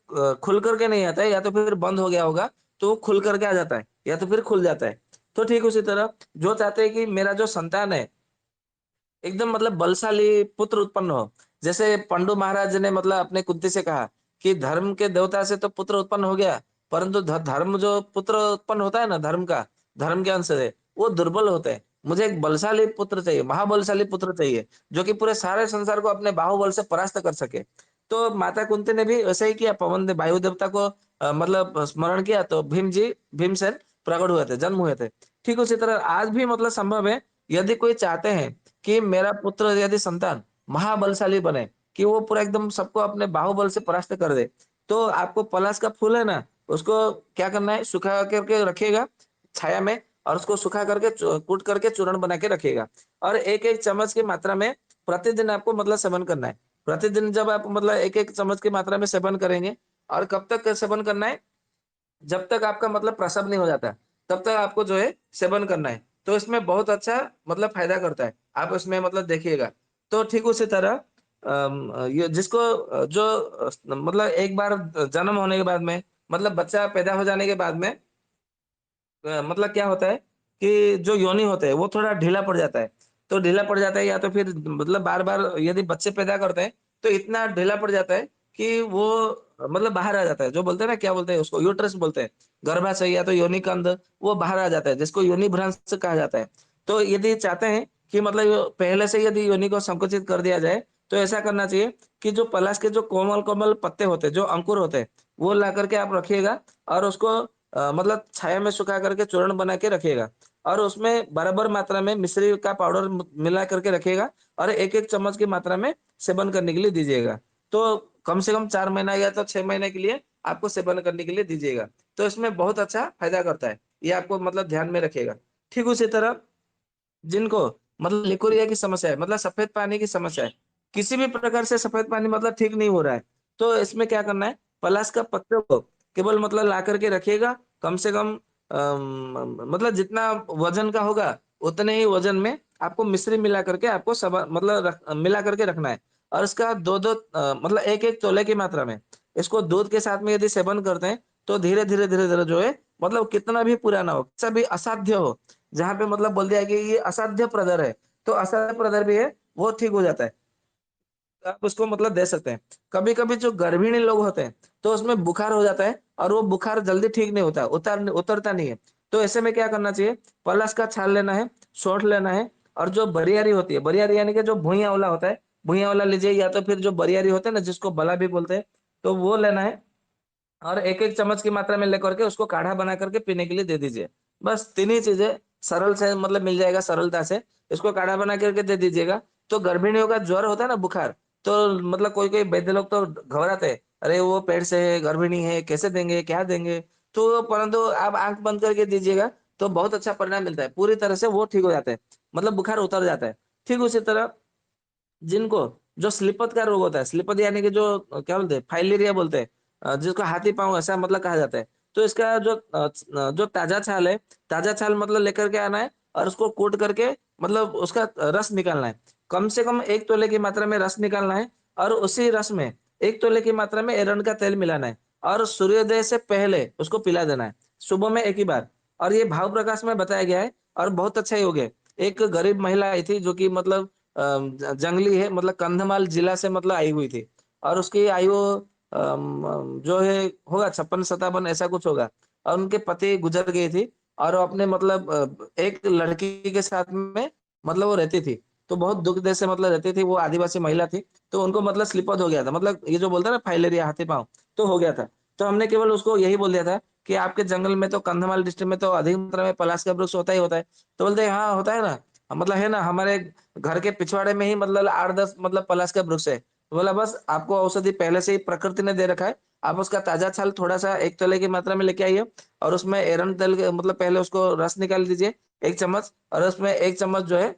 खुल करके नहीं आता है, या तो फिर बंद हो गया होगा, तो वो खुल करके आ जाता है, या तो फिर खुल जाता है। तो ठीक उसी तरह जो चाहते हैं कि मेरा जो संतान है एकदम मतलब बलशाली पुत्र उत्पन्न हो। जैसे पंडु महाराज ने मतलब अपने कुंती से कहा कि धर्म के देवता से तो पुत्र उत्पन्न हो गया, परंतु धर्म जो पुत्र उत्पन्न होता है ना, धर्म का, धर्म के अंश से, वो दुर्बल होते हैं। मुझे एक बलशाली पुत्र चाहिए, महाबलशाली पुत्र चाहिए, जो कि पूरे सारे संसार को अपने बाहुबल से परास्त कर सके। तो माता कुंती ने भी वैसे ही किया, पवन देव वायु देवता को मतलब स्मरण किया, तो भीमसेन प्रकट हुए थे, जन्म हुए थे। ठीक उसी तरह आज भी मतलब संभव है, यदि कोई चाहते हैं कि मेरा पुत्र यदि संतान महाबलशाली बने, कि वो पूरा एकदम सबको अपने बाहुबल से परास्त कर दे, तो आपको पलाश का फूल है ना, उसको क्या करना है, सुखा करके रखिएगा छाया में, और उसको सुखा करके कूट करके चूर्ण बना के रखिएगा, और एक एक चम्मच की मात्रा में प्रतिदिन आपको मतलब सेवन करना है। प्रतिदिन जब आप मतलब एक एक चम्मच की मात्रा में सेवन करेंगे, और कब तक सेवन करना है, जब तक आपका मतलब प्रसव नहीं हो जाता, तब तक आपको जो है सेवन करना है। तो इसमें बहुत अच्छा मतलब फायदा करता है, आप इसमें मतलब देखिएगा। तो ठीक उसी तरह ये जिसको जो मतलब एक बार जन्म होने के बाद में, मतलब बच्चा पैदा हो जाने के बाद में मतलब क्या होता है कि जो योनि होते हैं वो थोड़ा ढीला पड़ जाता है। तो ढीला पड़ जाता है, या तो फिर मतलब बार-बार यदि बच्चे पैदा करते हैं, तो इतना ढीला पड़ जाता है कि वो मतलब बाहर आ जाता है। जो बोलते हैं ना, क्या बोलते हैं उसको, यूट्रस बोलते हैं। गर्भाशय या तो योनि कंद, वो बाहर आ जाता है, जिसको योनि भ्रंश कहा जाता है। तो यदि चाहते हैं कि मतलब पहले से यदि योनि को संकुचित कर दिया जाए, तो ऐसा करना चाहिए कि जो पलाश के जो कोमल-कोमल पत्ते होते हैं, जो अंकुर होते हैं, वो ला करके आप रखिएगा, और उसको मतलब छाया में सुखा करके चूर्ण बना के रखिएगा, और उसमें बराबर मात्रा में मिश्री का पाउडर मिला करके रखिएगा, और एक एक चम्मच की मात्रा में सेवन करने के लिए दीजिएगा। तो कम से कम 4 महीना या तो 6 महीने के लिए आपको सेवन करने के लिए दीजिएगा। तो इसमें बहुत अच्छा फायदा करता है, ये आपको मतलब ध्यान में रखिएगा। ठीक उसी तरह जिनको मतलब लिकोरिया की समस्या है, मतलब सफेद पानी की समस्या है, किसी भी प्रकार से सफेद पानी मतलब ठीक नहीं हो रहा है, तो इसमें क्या करना है, पलाश का पत्ते को केवल मतलब ला करके रखिएगा। कम से कम मतलब जितना वजन का होगा, उतने ही वजन में आपको मिश्री मिला करके आपको सब मतलब मिला करके रखना है, और इसका दो दो मतलब एक एक तोले की मात्रा में इसको दूध के साथ में यदि सेवन करते हैं, तो धीरे धीरे धीरे धीरे जो है मतलब कितना भी पुराना हो, कैसा भी असाध्य हो, जहाँ पे मतलब बोल दिया कि ये असाध्य प्रदर है, तो असाध्य प्रदर भी है, वो ठीक हो जाता है। आप उसको मतलब दे सकते हैं। कभी-कभी जो गर्भिणी लोग होते हैं, तो उसमें बुखार हो जाता है, और वो बुखार जल्दी ठीक नहीं होता, उतरता नहीं है। तो ऐसे में क्या करना चाहिए, पलाश का छाल लेना है, सौंठ लेना है, और जो बरियारी होती है, बरियारी यानी कि जो भुइयाँ वाला होता है, भुइयाँ वाला लीजिए, या तो फिर जो बरियारी होता है ना, जिसको बला भी बोलते हैं, तो वो लेना है, और एक-एक चम्मच की मात्रा में लेकर के उसको काढ़ा बना करके पीने के लिए दे दीजिए। बस 3 ही चीज़ें सरल से मतलब मिल जाएगा सरलता से। इसको काढ़ा बना करके दे दीजिएगा। तो गर्भिणियों का ज्वर होता है ना, बुखार, तो मतलब कोई-कोई वैद्य लोग तो घबराते हैं। अरे वो पेट से है, गर्भिणी है, कैसे देंगे, क्या देंगे? तो परंतु आप आँख बंद करके दीजिएगा, तो बहुत अच्छा परिणाम मिलता है। पूरी तरह से वो ठीक हो जाता है। मतलब बुखार उतर जाता है। ठीक उसी तरह जिनको जो स्लीपत का रोग होता है, स्लीपत यानी कि जो क्या बोलते हैं, फाइलेरिया बोलते हैं, जिसको हाथी पाँव ऐसा मतलब कहा जाता है। तो इसका जो ताजा छाल है, ताजा छाल मतलब लेकर के आना है, और उसको कूट करके मतलब उसका रस निकालना है। कम से कम 1 तोले की मात्रा में रस निकालना है, और उसी रस में 1 तोले की मात्रा में एरंड का तेल मिलाना है, और सूर्योदय से पहले उसको पिला देना है, सुबह में 1 ही बार। और ये भाव प्रकाश में बताया गया है, और बहुत अच्छा योग है। एक गरीब महिला आई थी, जो कि मतलब जंगली है, मतलब कंधमाल जिला से मतलब आई हुई थी, और उसकी आयु जो है होगा 56-57 ऐसा कुछ होगा, और उनके पति गुजर गई थी, और वो अपने मतलब एक लड़की के साथ में मतलब वो रहती थी। तो बहुत दुख दे से मतलब रहती थी, वो आदिवासी महिला थी। तो उनको मतलब स्लीपद हो गया था, मतलब ये जो बोलते हैं ना फाइलेरिया, हाथी पाँव, तो हो गया था। तो हमने केवल उसको यही बोल दिया था कि आपके जंगल में तो कंधमाल डिस्ट्रिक्ट में तो अधिक मात्रा में पलाश का वृक्ष होता ही होता है। तो बोलते हैं हाँ होता है ना, मतलब है ना, हमारे घर के पिछवाड़े में ही मतलब 8-10 मतलब पलाश का वृक्ष है। तो बोला बस आपको औषधि पहले से ही प्रकृति ने दे रखा है, आप उसका ताजा छाल थोड़ा सा 1 तोले की मात्रा में लेके आइए और उसमें एरंड तेल मतलब पहले उसको रस निकाल दीजिए 1 चम्मच, और उसमें 1 चम्मच जो है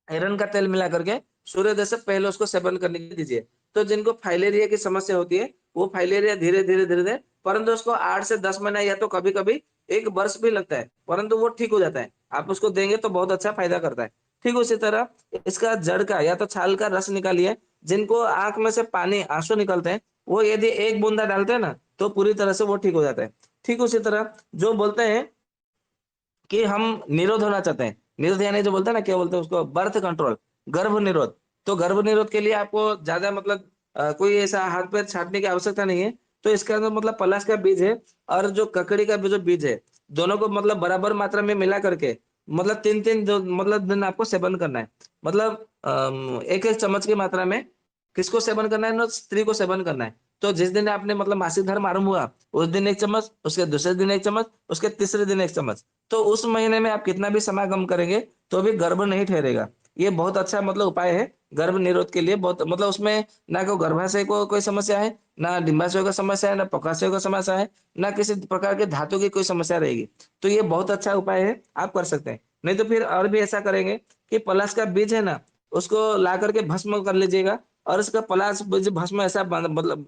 आयरन का तेल मिला करके सूर्योदय से पहले उसको सेवन करने के लिए दीजिए। तो जिनको फाइलेरिया की समस्या होती है, वो फाइलेरिया धीरे-धीरे परंतु उसको 8 से 10 महीना या तो कभी-कभी 1 वर्ष भी लगता है, परंतु वो ठीक हो जाता है। आप उसको देंगे तो बहुत अच्छा फ़ायदा करता है। ठीक उसी तरह इसका जड़ का या तो छाल का रस निकालिए, जिनको आँख में से पानी, आँसू निकलते हैं, वो यदि 1 बूंदा डालते हैं ना, तो पूरी तरह से वो ठीक हो जाता है। ठीक उसी तरह जो बोलते हैं कि हम निरोध होना चाहते हैं। निरोध यानी जो बोलते हैं ना, क्या बोलते हैं उसको, बर्थ कंट्रोल, गर्भ निरोध। तो गर्भ निरोध के लिए आपको ज़्यादा मतलब कोई ऐसा हाथ-पैर छाँटने की आवश्यकता नहीं है। तो इसके अंदर मतलब पलाश का बीज है और जो ककड़ी का भी जो बीज है, दोनों को मतलब बराबर मात्रा में मिला करके मतलब 3-3 जो मतलब दिन आपको सेवन करना है। मतलब 1-1 चम्मच की मात्रा में किसको सेवन करना है ना, स्त्री को सेवन करना है। तो जिस दिन आपने मतलब मासिक धर्म आरंभ हुआ, उस दिन 1 चम्मच, उसके दूसरे दिन 1 चम्मच, उसके तीसरे दिन 1 चम्मच। तो उस महीने में आप कितना भी समागम करेंगे, तो भी गर्भ नहीं ठहरेगा। ये बहुत अच्छा मतलब उपाय है, गर्भ निरोध के लिए बहुत मतलब उसमें ना कोई गर्भाशय को कोई समस्या है, ना डिंबाशय का समस्या है, ना पकाशय का समस्या है, ना किसी प्रकार के धातु की कोई समस्या रहेगी। तो ये बहुत अच्छा उपाय है, आप कर सकते हैं। नहीं तो फिर और भी ऐसा करेंगे कि पलाश का बीज है ना, उसको ला करके भस्म कर लीजिएगा और उसका पलाश बीज भस्म ऐसा मतलब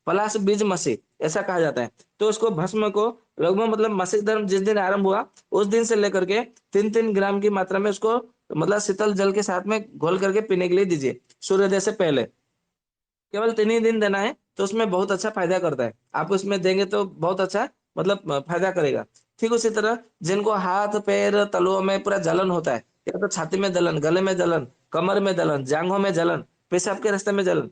पलाश बीज मसी ऐसा कहा जाता है। तो उसको भस्म को लगभग मतलब मासिक धर्म जिस दिन आरंभ हुआ, उस दिन से लेकर के 3-3 ग्राम की मात्रा में उसको मतलब शीतल जल के साथ में घोल करके पीने के लिए दीजिए, सूर्योदय से पहले। केवल 3 ही दिन देना है, तो उसमें बहुत अच्छा फ़ायदा करता है। आप उसमें देंगे तो बहुत अच्छा मतलब फ़ायदा करेगा। ठीक उसी तरह जिनको हाथ, पैर, तलुओं में पूरा जलन होता है, या तो छाती में जलन, गले में जलन, कमर में जलन, जाँघों में जलन, पेशाब के रास्ते में जलन,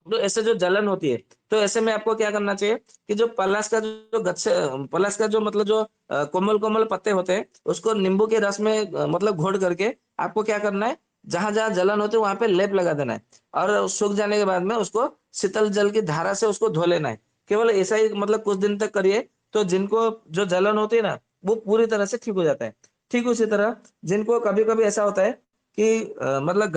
तो ऐसे जो जलन होती है, तो ऐसे में आपको क्या करना चाहिए कि जो पलाश का जो गच्छे पलाश का जो मतलब जो कोमल-कोमल पत्ते होते हैं, उसको नींबू के रस में मतलब घोट करके आपको क्या करना है, जहाँ-जहाँ जलन होती है वहाँ पे लेप लगा देना है और सूख जाने के बाद में उसको शीतल जल की धारा से उसको धो लेना है। केवल ऐसा ही मतलब कुछ दिन तक करिए, तो जिनको जो जलन होती है ना, वो पूरी तरह से ठीक हो जाता है। ठीक उसी तरह जिनको कभी-कभी ऐसा होता है कि मतलब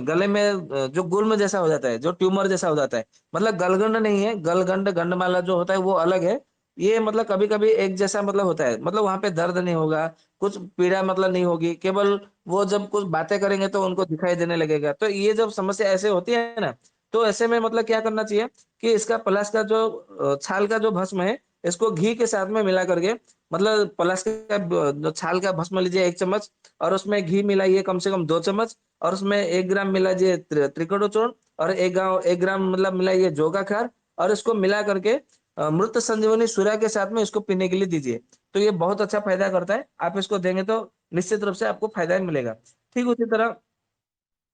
गले में जो गुल्म जैसा हो जाता है, जो ट्यूमर जैसा हो जाता है, मतलब गलगंड नहीं है, गलगंड, गंडमाला जो होता है वो अलग है। ये मतलब कभी-कभी एक जैसा मतलब होता है, मतलब वहाँ पे दर्द नहीं होगा, कुछ पीड़ा मतलब नहीं होगी, केवल वो जब कुछ बातें करेंगे तो उनको दिखाई देने लगेगा। तो ये जब समस्या ऐसे होती है ना, तो ऐसे में मतलब क्या करना चाहिए कि इसका पलाश का जो छाल का जो भस्म है, इसको घी के साथ में मिला करके मतलब पलाश का जो छाल का भस्म लीजिए 1 चम्मच और उसमें घी मिलाइए कम से कम 2 चम्मच और उसमें 1 ग्राम मिलाइए त्रिकड़ू चूर्ण और 1 ग्राम मतलब मिलाइए जौ का खार और इसको मिला करके मृत संजीवनी सूर्य के साथ में इसको पीने के लिए दीजिए। तो ये बहुत अच्छा फ़ायदा करता है। आप इसको देंगे तो निश्चित रूप से आपको फ़ायदा ही मिलेगा। ठीक उसी तरह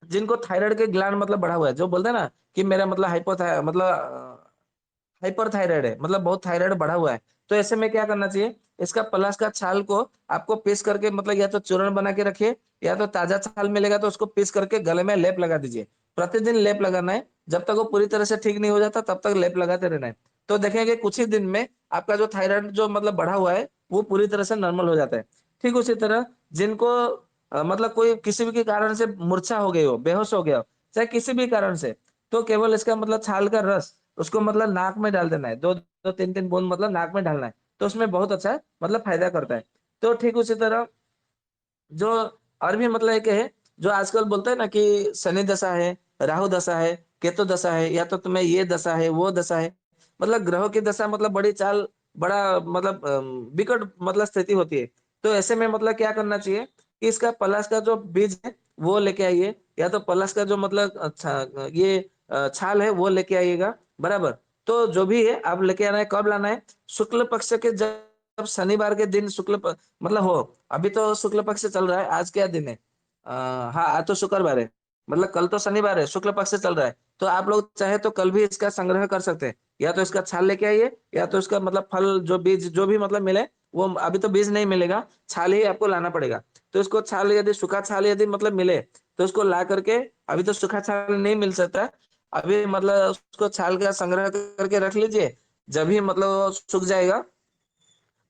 जिनको थायराइड के ग्लैंड मतलब बढ़ा हुआ है, जो बोलते हैं ना कि मेरा मतलब हाइपरथायराइड है, मतलब बहुत थायराइड बढ़ा हुआ है। तो ऐसे में क्या करना चाहिए, इसका पलाश का छाल को आपको पीस करके मतलब या तो चूर्ण बना के रखिए या तो ताज़ा छाल मिलेगा तो उसको पीस करके गले में लेप लगा दीजिए। प्रतिदिन लेप लगाना है, जब तक वो पूरी तरह से ठीक नहीं हो जाता तब तक लेप लगाते रहना है। तो देखेंगे कुछ ही दिन में आपका जो थायराइड जो मतलब बढ़ा हुआ है, वो पूरी तरह से नॉर्मल हो जाता है। ठीक उसी तरह जिनको मतलब कोई किसी भी के कारण से मूर्छा हो गई हो, बेहोश हो गया हो, चाहे किसी भी कारण से, तो केवल इसका मतलब छाल का रस उसको मतलब नाक में डाल देना है। 2-2 3-3 बूंद मतलब नाक में डालना है। तो उसमें बहुत अच्छा मतलब फ़ायदा करता है। तो ठीक उसी तरह जो और भी मतलब एक है, जो आजकल बोलते हैं ना कि शनि दशा है, राहु दशा है, केतु दशा है या तो तुम्हें ये दशा है, वो दशा है। मतलब ग्रहों की दशा मतलब बड़ी चाल बड़ा मतलब विकट मतलब स्थिति होती है। तो ऐसे में मतलब क्या करना चाहिए कि इसका पलाश का जो बीज है, वो लेके आइए या तो पलाश का जो मतलब ये छाल है वो लेके आइएगा, बराबर? तो जो भी है आप लेके आना है, कब लाना है? शुक्ल पक्ष के जब शनिवार के दिन मतलब हो, अभी तो शुक्ल पक्ष चल रहा है, आज क्या दिन है? हाँ, आज तो शुक्रवार है, मतलब कल तो शनिवार है, शुक्ल पक्ष चल रहा है। तो आप लोग चाहे तो कल भी इसका संग्रह कर सकते हैं। या तो इसका छाल लेके आइए या तो इसका मतलब फल जो बीज जो भी मतलब मिले, वो अभी तो बीज नहीं मिलेगा, छाल ही आपको लाना पड़ेगा। तो इसको छाल यदि सूखा छाल यदि मतलब मिले, तो उसको ला करके अभी तो सूखा छाल नहीं मिल सकता, अभी मतलब उसको छाल का संग्रह करके रख लीजिए। जब भी मतलब वो सूख जाएगा,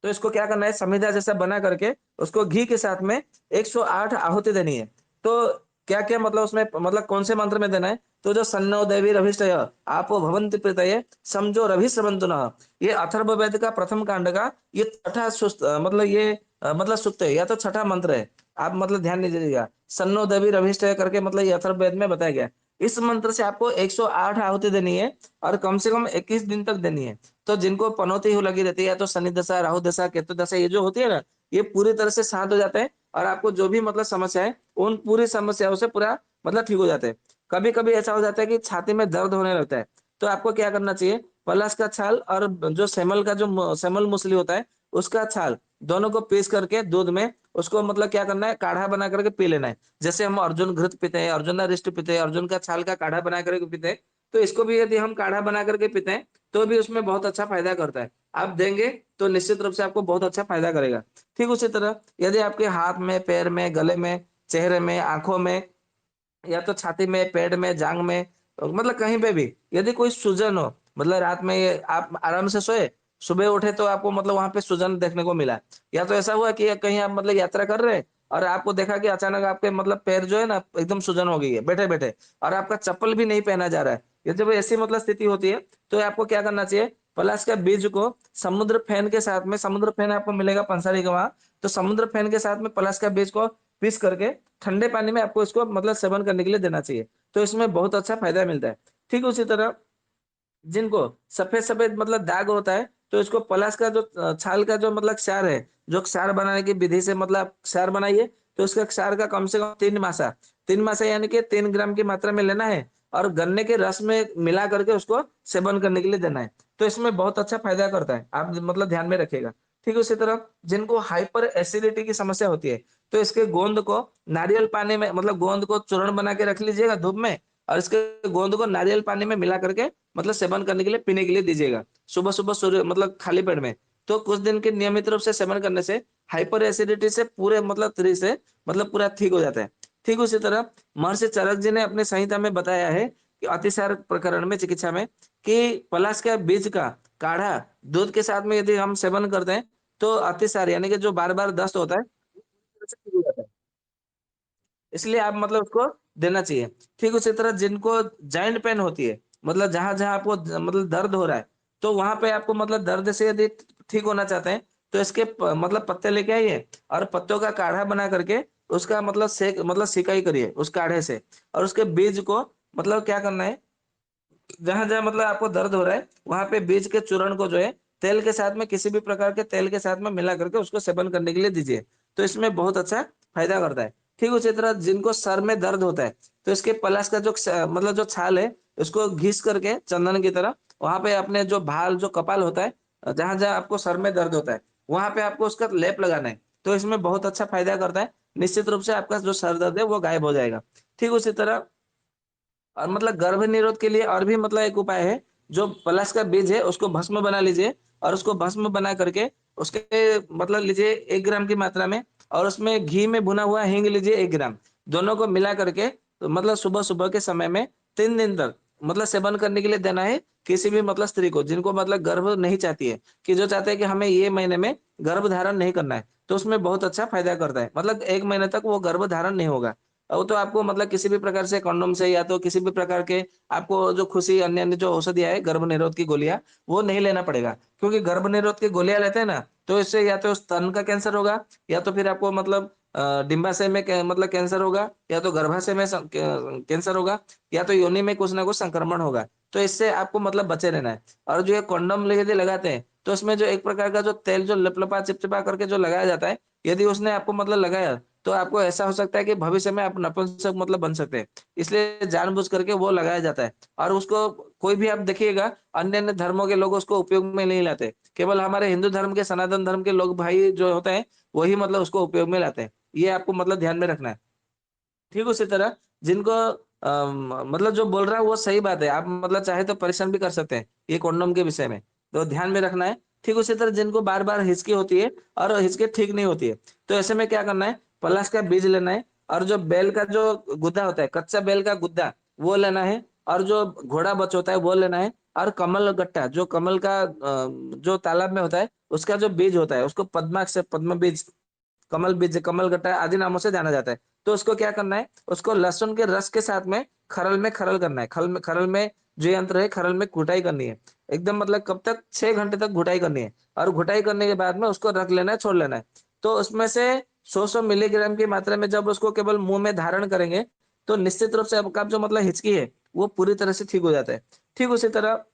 तो इसको क्या करना है, समीधा जैसा बना करके उसको घी के साथ में 108 आहुति देनी है। तो क्या क्या मतलब उसमें मतलब कौन से मंत्र में देना है, तो जो सन्नो देवी रभिष्टय आपो भवन्ति प्रतये समझो रभिस्रवन्तु नः, ये अथर्ववेद का प्रथम कांड का ये छठा मतलब ये मतलब सूक्त है या तो छठा मंत्र है। आप मतलब ध्यान दीजिएगा, सन्नो देवी रभिष्टय करके मतलब ये अथर्ववेद में बताया गया है। इस मंत्र से आपको 108 आहुति देनी है और कम से कम 21 दिन तक देनी है। तो जिनको पनौती हो लगी रहती है, या तो शनि दशा, राहु दशा, केतु दशा, ये जो होती है ना, ये पूरी तरह से शांत हो जाते हैं और आपको जो भी मतलब समस्या है, उन पूरी समस्याओं से पूरा मतलब ठीक हो जाते हैं। कभी कभी ऐसा हो जाता है कि छाती में दर्द होने लगता है, तो आपको क्या करना चाहिए, पलाश का छाल और जो सेमल का जो सेमल मूसली होता है, उसका छाल दोनों को पीस करके दूध में उसको मतलब क्या करना है, काढ़ा बना करके पी लेना है। जैसे हम अर्जुन घृत पीते हैं, अर्जुन रिष्ट पीते हैं, अर्जुन का छाल का काढ़ा बना करके पीते हैं, तो इसको भी यदि हम काढ़ा बना करके पीते हैं, तो भी उसमें बहुत अच्छा फायदा करता है। आप देंगे तो निश्चित रूप से आपको बहुत अच्छा फायदा करेगा। ठीक उसी तरह यदि आपके हाथ में, पैर में, गले में, चेहरे में, आंखों में, या तो छाती में, पेट में, जांग में, मतलब कहीं पे भी यदि कोई सूजन हो, मतलब रात में ये आप आराम से सोए, सुबह उठे तो आपको मतलब वहां पे सूजन देखने को मिला, या तो ऐसा हुआ कि कहीं आप मतलब यात्रा कर रहे हैं और आपको देखा कि अचानक आपके मतलब पैर जो है ना एकदम सूजन हो गई है बैठे बैठे, और आपका चप्पल भी नहीं पहना जा रहा है, ये जब ऐसी मतलब स्थिति होती है, तो आपको क्या करना चाहिए, पलाश का बीज को समुद्र फेन के साथ में, समुद्र फेन आपको मिलेगा पंसारी का वहां, तो समुद्र फेन के साथ में पलाश का बीज को पीस करके ठंडे पानी में आपको इसको मतलब सेवन करने के लिए देना चाहिए। तो इसमें बहुत अच्छा फायदा मिलता है। ठीक उसी तरह जिनको सफेद सफेद मतलब दाग होता है, तो इसको पलाश का जो छाल का जो मतलब क्षार है, जो क्षार बनाने की विधि से मतलब क्षार बनाइए, तो इसका क्षार का कम से कम 3 मासा, 3 मासा यानी कि 3 ग्राम की मात्रा में लेना है और गन्ने के रस में मिला करके उसको सेवन करने के लिए देना है। तो इसमें बहुत अच्छा फायदा करता है, आप मतलब ध्यान में रखिएगा। ठीक उसी तरह जिनको हाइपर एसिडिटी की समस्या होती है, तो इसके गोंद को नारियल पानी में मतलब गोंद को चूर्ण बना के रख लीजिएगा धूप में, और इसके गोंद को नारियल पानी में मिला करके मतलब सेवन करने के लिए, पीने के लिए दीजिएगा सुबह सुबह, सूर्य मतलब खाली पेट में। तो कुछ दिन के नियमित रूप से सेवन करने से हाइपर एसिडिटी से पूरे मतलब तरीके से मतलब पूरा ठीक हो जाता है। ठीक उसी तरह महर्षि चरक जी ने अपने संहिता में बताया है कि अतिसार प्रकरण में, चिकित्सा में, कि पलाश के बीज का काढ़ा दूध के साथ में यदि हम सेवन करते हैं, तो अतिसार यानी कि जो बार बार दस्त होता है, ठीक हो जाता है। इसलिए आप मतलब उसको देना चाहिए। ठीक उसी तरह जिनको जॉइंट पेन होती है, मतलब जहाँ-जहाँ आपको मतलब दर्द हो रहा है, तो वहाँ पे आपको मतलब दर्द से यदि ठीक होना चाहते हैं, तो इसके मतलब पत्ते लेके आइए और पत्तों का काढ़ा बना करके उसका मतलब सेक मतलब सिकाई करिए उस काढ़े से, और उसके बीज को मतलब क्या करना है, जहाँ-जहाँ मतलब आपको दर्द हो रहा है, वहाँ पे बीज के चूर्ण को जो है तेल के साथ में, किसी भी प्रकार के तेल के साथ में मिला करके उसको सेवन करने के लिए दीजिए। तो इसमें बहुत अच्छा फायदा करता है। ठीक उसी तरह जिनको सर में दर्द होता है, तो इसके पलाश का जो मतलब जो छाल है, उसको घिस करके चंदन की तरह वहाँ पे अपने जो भाल, जो कपाल होता है, जहाँ-जहाँ आपको सर में दर्द होता है, वहाँ पे आपको उसका लेप लगाना है। तो इसमें बहुत अच्छा फायदा करता है। निश्चित रूप से आपका जो सर दर्द है, वो गायब हो जाएगा। ठीक उसी तरह और मतलब गर्भ निरोध के लिए और भी मतलब एक उपाय है, जो पलाश का बीज है उसको भस्म बना लीजिए और उसको भस्म बना करके उसके मतलब लीजिए 1 ग्राम की मात्रा में, और उसमें घी में भुना हुआ हींग लीजिए 1 ग्राम, दोनों को मिला करके तो मतलब सुबह सुबह के समय में 3 दिन तक मतलब सेवन करने के लिए देना है किसी भी मतलब स्त्री को, जिनको मतलब गर्भ नहीं चाहती है, कि जो चाहते हैं कि हमें ये महीने में गर्भ धारण नहीं करना है, तो उसमें बहुत अच्छा फायदा करता है, मतलब 1 महीने तक वो गर्भ धारण नहीं होगा। वो तो आपको मतलब किसी भी प्रकार से कंडोम से या तो किसी भी प्रकार के आपको जो खुशी अन्य-अन्य जो औषधियाँ है, गर्भ निरोध की गोलियाँ, वो नहीं लेना पड़ेगा। क्योंकि गर्भ निरोध की गोलियाँ लेते हैं ना, तो इससे या तो स्तन का कैंसर होगा, या तो फिर आपको मतलब डिंबाशय में मतलब कैंसर होगा, या तो गर्भाशय में कैंसर होगा, या तो योनि में कुछ ना कुछ संक्रमण होगा। तो इससे आपको मतलब बचे रहना है। और जो ये कंडोम यदि लगाते हैं, तो उसमें जो एक प्रकार का जो तेल जो लपलपा चिपचिपा करके जो लगाया जाता है, यदि उसने आपको मतलब लगाया, तो आपको ऐसा हो सकता है कि भविष्य में आप नपुंसक मतलब बन सकते हैं। इसलिए जानबूझ करके वो लगाया जाता है, और उसको कोई भी आप देखिएगा, अन्य-अन्य धर्मों के लोग उसको उपयोग में नहीं लाते। केवल हमारे हिंदू धर्म के, सनातन धर्म के लोग भाई जो होते हैं, वही मतलब उसको उपयोग में लाते हैं। ये आपको मतलब ध्यान में रखना है। ठीक उसी तरह जिनको मतलब जो बोल रहा है वो सही बात है। आप मतलब चाहे तो परेशान भी कर सकते हैं, ये कंडोम के विषय में। तो ध्यान में रखना है। ठीक उसी तरह जिनको बार-बार हिचकी होती है और हिचकी ठीक नहीं होती है, तो ऐसे में क्या करना है, पलाश का बीज लेना है और जो बेल का जो गुद्दा होता है, कच्चा बेल का गुद्दा, वो लेना है और जो घोड़ा बच होता है वो लेना है, और कमल गट्टा जो कमल का जो तालाब में होता है उसका जो बीज होता है उसको पद्माक्ष से पद्म बीज, कमल बीज, कमल गट्टा आदि नामों से जाना जाता है। तो उसको क्या करना है, उसको लहसुन के रस के साथ में खरल करना है। खरल में जो यंत्र है खरल में कुटाई करनी है एकदम, मतलब कब तक, 6 घंटे तक घुटाई करनी है। और घुटाई करने के बाद में उसको रख लेना है, छोड़ लेना है। तो उसमें से 100 मिलीग्राम की मात्रा में जब उसको केवल मुंह में धारण करेंगे तो निश्चित रूप से आपका जो मतलब हिचकी है वो पूरी तरह से ठीक हो जाता है। ठीक उसी तरह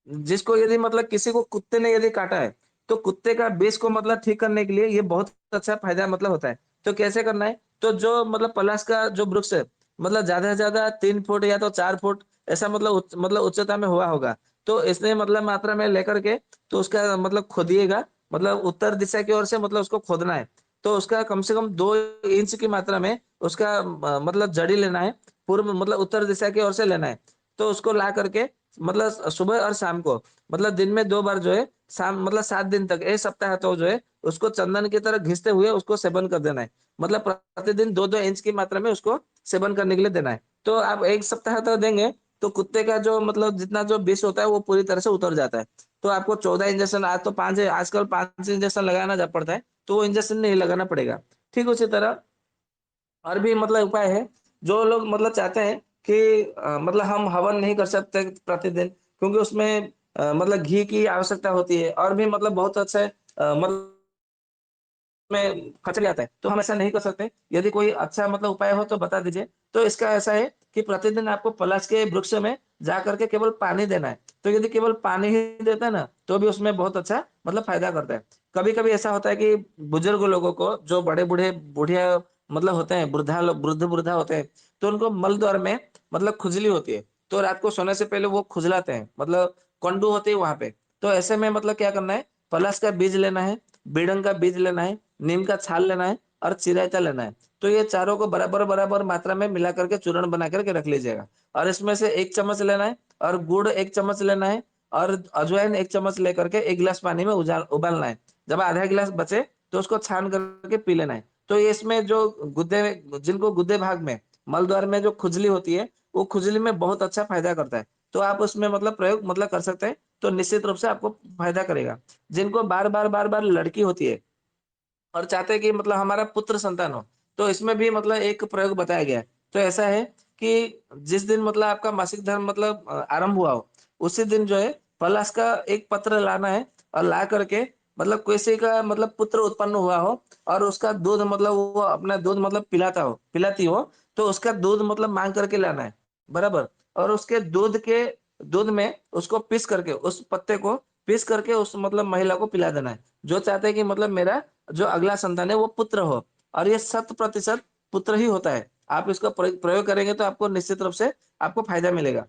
जिसको यदि मतलब किसी को कुत्ते ने यदि काटा है तो कुत्ते का विष को मतलब ठीक करने के लिए ये बहुत अच्छा फायदा मतलब होता है। तो कैसे करना है, तो जो मतलब पलाश का जो वृक्ष है मतलब ज्यादा से ज्यादा 3 फुट या तो 4 फुट ऐसा मतलब मतलब उच्चता में हुआ होगा। तो इसने मतलब मात्रा में लेकर के तो उसका मतलब खोदिएगा, मतलब उत्तर दिशा की ओर से मतलब उसको खोदना है। तो उसका कम से कम 2 इंच की मात्रा में उसका मतलब जड़ी लेना है, पूर्व मतलब उत्तर दिशा की ओर से लेना है। तो उसको ला करके मतलब सुबह और शाम को, मतलब दिन में 2 बार जो है, शाम मतलब 7 दिन तक, 1 सप्ताह तो जो है उसको चंदन की तरह घिसते हुए उसको सेवन कर देना है। मतलब प्रतिदिन 2-2 इंच की मात्रा में उसको सेवन करने के लिए देना है। तो आप 1 सप्ताह तक देंगे तो कुत्ते का जो मतलब जितना जो विष होता है वो पूरी तरह से उतर जाता है। तो आपको 14 इंजेक्शन, आज तो 5 है, आजकल 5 इंजेक्शन लगाना जब पड़ता है तो वो इंजेक्शन नहीं लगाना पड़ेगा। ठीक उसी तरह और भी मतलब उपाय है। जो लोग मतलब चाहते हैं कि मतलब हम हवन नहीं कर सकते प्रतिदिन क्योंकि उसमें मतलब घी की आवश्यकता होती है और भी मतलब बहुत अच्छे मतलब में खर्च भी आता है, तो हम ऐसा नहीं कर सकते। यदि कोई अच्छा मतलब उपाय हो तो बता दीजिए। तो इसका ऐसा है कि प्रतिदिन आपको पलाश के वृक्ष में जा करके केवल पानी देना है। तो यदि केवल पानी ही देता है ना, तो भी उसमें बहुत अच्छा मतलब फ़ायदा करता है। कभी-कभी ऐसा होता है कि बुजुर्ग लोगों को जो बड़े-बूढ़े बुढ़िया मतलब होते हैं, वृद्ध-वृद्धा होते हैं, तो उनको मल द्वार में मतलब खुजली होती है। तो रात को सोने से पहले वो खुजलाते हैं, मतलब कंडू होती है वहाँ पे। तो ऐसे में मतलब क्या करना है, पलाश का बीज लेना है, बेडंग का बीज लेना है, नीम का छाल लेना है और चिरायता लेना है। तो ये चारों को बराबर-बराबर मात्रा में मिला करके चूर्ण बना करके रख लीजिएगा। और इसमें से 1 चम्मच लेना है और गुड़ 1 चम्मच लेना है और अजवाइन 1 चम्मच लेकर के 1 गिलास पानी में उबालना है। जब आधा गिलास बचे तो उसको छान करके पी लेना है। तो ये इसमें जो गुर्दे जिनको गुर्दे भाग में, मल द्वार में जो खुजली होती है, वो खुजली में बहुत अच्छा फ़ायदा करता है। तो आप उसमें मतलब प्रयोग मतलब कर सकते हैं, तो निश्चित रूप से आपको फ़ायदा करेगा। जिनको बार-बार लड़की होती है और चाहते हैं कि मतलब हमारा पुत्र संतान हो, तो इसमें भी मतलब एक प्रयोग बताया गया है। तो ऐसा है कि जिस दिन मतलब आपका मासिक धर्म मतलब आरंभ हुआ हो, उसी दिन जो है पलाश का एक पत्र लाना है और ला करके मतलब किसी का मतलब पुत्र उत्पन्न हुआ हो और उसका दूध मतलब वो अपना दूध मतलब पिलाती हो, तो उसका दूध मतलब माँग करके लाना है, बराबर? और उसके दूध में उसको पीस करके, उस पत्ते को पीस करके उस मतलब महिला को पिला देना है। जो चाहते हैं कि मतलब मेरा जो अगला संतान है वो पुत्र हो, और ये 100% पुत्र ही होता है। आप इसका प्रयोग करेंगे तो आपको निश्चित रूप से आपको फ़ायदा मिलेगा।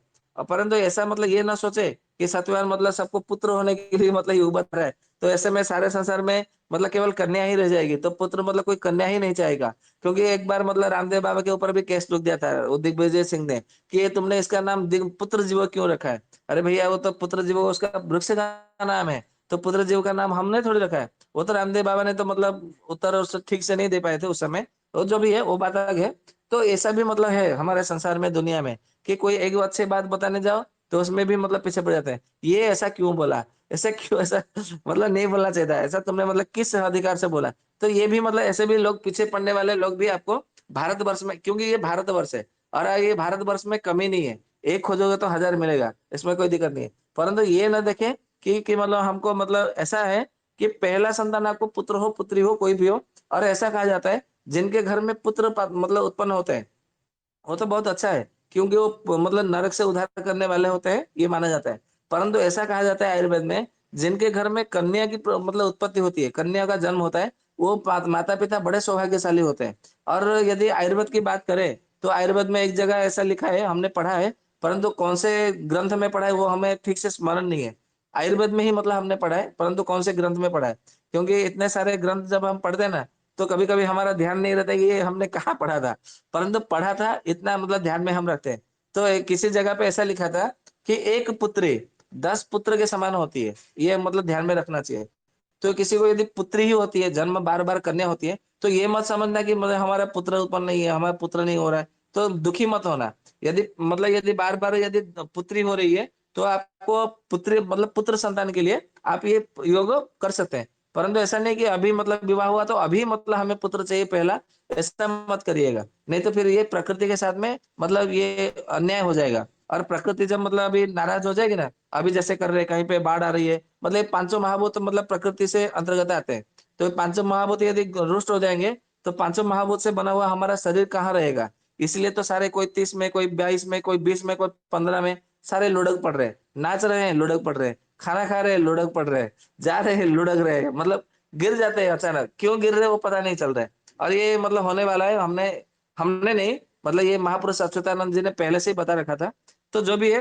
परंतु ऐसा मतलब ये ना सोचे कि सतवार मतलब सबको पुत्र होने के लिए मतलब ये उबत रहा है। तो ऐसे में सारे संसार में मतलब केवल कन्या ही रह जाएगी, तो पुत्र मतलब कोई कन्या ही नहीं चाहेगा। क्योंकि एक बार मतलब रामदेव बाबा के ऊपर भी केस ठोक दिया था वो दिग्विजय सिंह ने कि ये तुमने इसका नाम पुत्र जीवक क्यों रखा है? अरे भैया वो तो पुत्र जीवक उसका वृक्ष का नाम है, तो पुत्र जीव का नाम हमने थोड़ी रखा है। वो तो रामदेव बाबा ने तो मतलब उत्तर उस ठीक से नहीं दे पाए थे उस समय। तो जो भी है वो बात अलग है। तो ऐसा भी मतलब है हमारे संसार में, दुनिया में, कि कोई एक अच्छी बात बताने जाओ तो उसमें भी मतलब पीछे पड़ जाते हैं। ये ऐसा क्यों बोला? ऐसा क्यों ऐसा मतलब नहीं बोलना चाहिए था। ऐसा तुमने मतलब किस अधिकार से बोला? तो ये भी मतलब ऐसे भी लोग, पीछे पड़ने वाले लोग भी आपको भारतवर्ष में, क्योंकि ये भारतवर्ष है और ये भारतवर्ष में कमी नहीं है। एक खोजोगे तो 1000 मिलेगा, इसमें कोई दिक्कत नहीं है। परंतु ये ना देखें कि मतलब हमको मतलब ऐसा है कि पहला संतान आपको पुत्र हो पुत्री हो कोई भी हो, और ऐसा कहा जाता है जिनके घर में पुत्र मतलब उत्पन्न होते हैं वो तो बहुत अच्छा है, क्योंकि वो मतलब नरक से उद्धार करने वाले होते हैं, ये माना जाता है। परंतु ऐसा कहा जाता है आयुर्वेद में, जिनके घर में कन्या की मतलब उत्पत्ति होती है, कन्या का जन्म होता है, वो माता पिता बड़े सौभाग्यशाली होते हैं। और यदि आयुर्वेद की बात करें तो आयुर्वेद में एक जगह ऐसा लिखा है, हमने पढ़ा है, परंतु कौन से ग्रंथ में पढ़ा है वो हमें ठीक से स्मरण नहीं है। आयुर्वेद में ही मतलब हमने पढ़ा है, परंतु कौन से ग्रंथ में पढ़ा है, क्योंकि इतने सारे ग्रंथ जब हम पढ़ते हैं ना, तो कभी कभी हमारा ध्यान नहीं रहता कि ये हमने कहाँ पढ़ा था, परंतु पढ़ा था इतना मतलब ध्यान में हम रखते हैं। तो किसी जगह पे ऐसा लिखा था कि एक पुत्री 10 पुत्र के समान होती है, ये मतलब ध्यान में रखना चाहिए। तो किसी को यदि पुत्री ही होती है, जन्म बार-बार कन्या होती है, तो ये मत समझना कि मतलब हमारा पुत्र उत्पन्न नहीं है, हमारा पुत्र नहीं हो रहा है, तो दुखी मत होना। यदि मतलब यदि बार बार यदि पुत्री हो रही है तो आपको पुत्री मतलब पुत्र संतान के लिए आप ये योग कर सकते हैं। परंतु ऐसा नहीं कि अभी मतलब विवाह हुआ तो अभी मतलब हमें पुत्र चाहिए पहला, ऐसा मत करिएगा। नहीं तो फिर ये प्रकृति के साथ में मतलब ये अन्याय हो जाएगा। और प्रकृति जब मतलब अभी नाराज हो जाएगी ना, अभी जैसे कर रहे हैं कहीं पे बाढ़ आ रही है, मतलब ये पांचों महाभूत मतलब प्रकृति से अंतर्गत आते हैं। तो ये पांचों महाभूत यदि रुष्ट हो जाएंगे तो पांचों महाभूत से बना हुआ हमारा शरीर कहाँ रहेगा। इसलिए तो सारे कोई 30 में, कोई 22 में, कोई 20 में, कोई 15 में सारे लुढ़क पड़ रहे हैं, नाच रहे हैं लुढ़क पड़ रहे हैं, खाना खा रहे हैं लुढ़क पड़ रहे हैं, जा रहे हैं लुढ़क रहे हैं, मतलब गिर जाते हैं अचानक, क्यों गिर रहे हैं वो पता नहीं चल रहा है। और ये मतलब होने वाला है, हमने हमने नहीं, मतलब ये महापुरुष अच्युतानंद जी ने पहले से ही बता रखा था। तो जो भी है,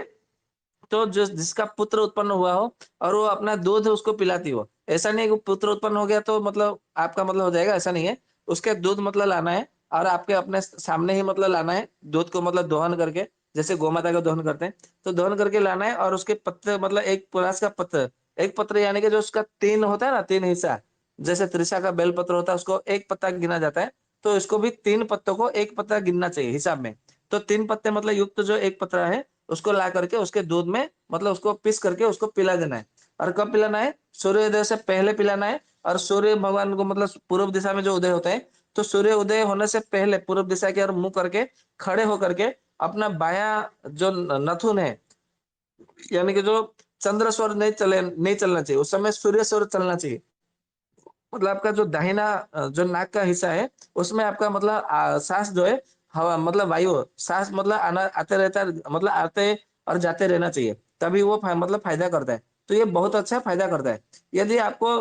तो जो जिसका पुत्र उत्पन्न हुआ हो और वो अपना दूध उसको पिलाती हो, ऐसा नहीं कि पुत्र उत्पन्न हो गया तो मतलब आपका मतलब हो जाएगा, ऐसा नहीं है। उसके दूध मतलब लाना है और आपके अपने सामने ही मतलब लाना है दूध को, मतलब दोहन करके, जैसे गोमाता का दोहन करते हैं तो दोहन करके लाना है। और उसके पत्ते मतलब एक पुरास का पत्र, एक पत्र यानी कि जो उसका तीन होता है ना, तीन हिस्सा, जैसे त्रिशा का बेल पत्र होता है उसको एक पत्ता गिना जाता है, तो इसको भी तीन पत्तों को एक पत्ता गिनना चाहिए हिसाब में। तो तीन पत्ते मतलब युक्त जो एक पत्रा है उसको ला करके उसके दूध में मतलब उसको पीस करके उसको पिला देना है। और कब पिलाना है? सूर्योदय से पहले पिलाना है। और सूर्य भगवान को मतलब पूर्व दिशा में जो उदय होता है, तो सूर्य उदय होने से पहले पूर्व दिशा की ओर मुंह करके खड़े होकर के अपना बायां जो नथुन है, यानी कि जो चंद्र स्वर नहीं चलना चाहिए, उस समय सूर्य स्वर चलना चाहिए। मतलब आपका जो दाहिना जो नाक का हिस्सा है उसमें आपका मतलब सांस जो है, हवा मतलब वायु सांस मतलब आना आते रहता है, मतलब आते और जाते रहना चाहिए, तभी वो मतलब फायदा करता है। तो ये बहुत अच्छा फायदा करता है। यदि आपको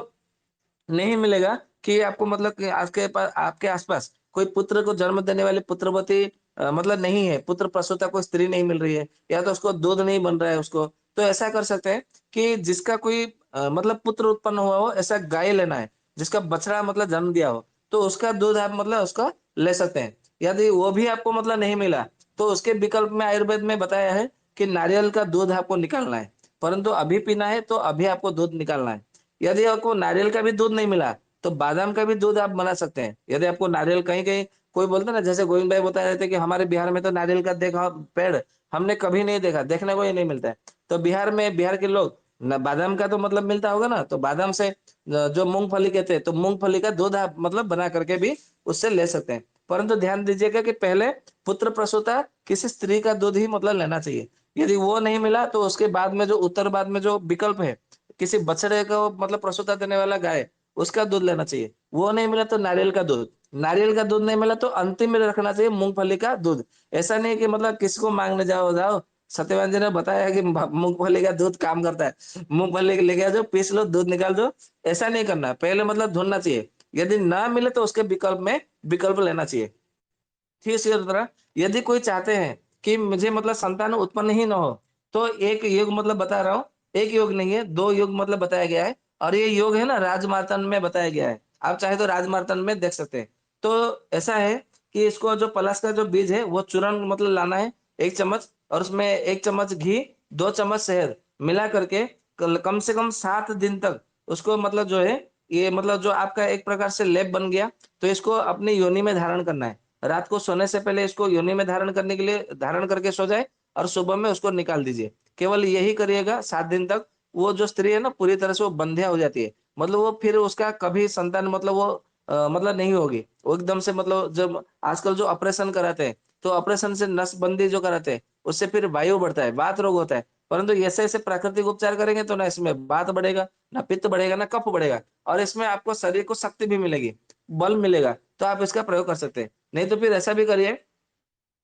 नहीं मिलेगा कि आपको मतलब कि आपके पास आपके आसपास कोई पुत्र को जन्म देने वाली पुत्रवती मतलब नहीं है, पुत्र प्रसूता कोई स्त्री नहीं मिल रही है, या तो उसको दूध नहीं बन रहा है उसको, तो ऐसा कर सकते हैं कि जिसका कोई मतलब पुत्र उत्पन्न हुआ हो ऐसा गाय लेना है, जिसका बछड़ा मतलब जन्म दिया हो, तो उसका दूध आप मतलब उसका ले सकते हैं। यदि वो भी आपको मतलब नहीं मिला तो उसके विकल्प में आयुर्वेद में बताया है कि नारियल का दूध आपको निकालना है, परंतु अभी पीना है तो अभी आपको दूध निकालना है। यदि आपको नारियल का भी दूध नहीं मिला तो बादाम का भी दूध आप बना सकते हैं। यदि आपको नारियल कहीं कहीं कोई बोलता है ना, जैसे गोविंद भाई बता रहे थे कि हमारे बिहार में तो नारियल का देखा पेड़ हमने कभी नहीं देखा, देखने को ही नहीं मिलता है। तो बिहार में बिहार के लोग न बादाम का तो मतलब मिलता होगा ना, तो बादाम से जो मूंगफली कहते हैं तो मूंगफली का दूध आप मतलब बना करके भी उससे ले सकते हैं। परंतु ध्यान दीजिएगा कि पहले पुत्र प्रसूता किसी स्त्री का दूध ही मतलब लेना चाहिए। यदि वो नहीं मिला तो उसके बाद में जो उत्तर बाद में जो विकल्प है, किसी बछड़े को मतलब प्रसूता देने वाला गाय, उसका दूध लेना चाहिए। वो नहीं मिला तो नारियल का दूध, नारियल का दूध नहीं मिला तो अंतिम में रखना चाहिए मूंगफली का दूध। ऐसा नहीं कि मतलब किसको मांगने जाओ जाओ, सत्यवान जी ने बताया कि मूंगफली का दूध काम करता है, मूंगफली लेके आ जाओ, पीस लो, दूध निकाल दो। ऐसा नहीं करना, पहले मतलब ढूंढना चाहिए। यदि ना मिले तो उसके विकल्प में विकल्प लेना चाहिए। ठीक है, इसी तरह यदि कोई चाहते हैं कि मुझे मतलब संतान उत्पन्न ही ना हो, तो एक योग मतलब बता रहा हूँ, एक योग नहीं है, दो योग मतलब बताया गया है। और ये योग है ना राजमार्तंड में बताया गया है, आप चाहे तो राजमार्तंड में देख सकते हैं। तो ऐसा है कि इसको जो पलाश का जो बीज है वो चूर्ण मतलब लाना है 1 चम्मच, और उसमें 1 चम्मच घी, 2 चम्मच शहद मिला करके कम से कम 7 दिन तक उसको मतलब जो है, ये मतलब जो आपका एक प्रकार से लेप बन गया, तो इसको अपनी योनि में धारण करना है। रात को सोने से पहले इसको योनि में धारण करने के लिए धारण करके सो जाए, और सुबह में उसको निकाल दीजिए। केवल यही करिएगा 7 दिन तक, वो जो स्त्री है ना पूरी तरह से वो बंध्या हो जाती है, मतलब वो फिर उसका कभी संतान मतलब वो मतलब नहीं होगी। वो एकदम से मतलब जब आजकल जो ऑपरेशन कराते हैं, तो ऑपरेशन से नसबंदी जो कराते हैं उससे फिर वायु बढ़ता है, वात रोग होता है। परंतु ऐसे ऐसे प्राकृतिक उपचार करेंगे तो ना इसमें वात बढ़ेगा, ना पित्त बढ़ेगा, ना कफ बढ़ेगा, और इसमें आपको शरीर को शक्ति भी मिलेगी, बल मिलेगा। तो आप इसका प्रयोग कर सकते हैं। नहीं तो फिर ऐसा भी करिए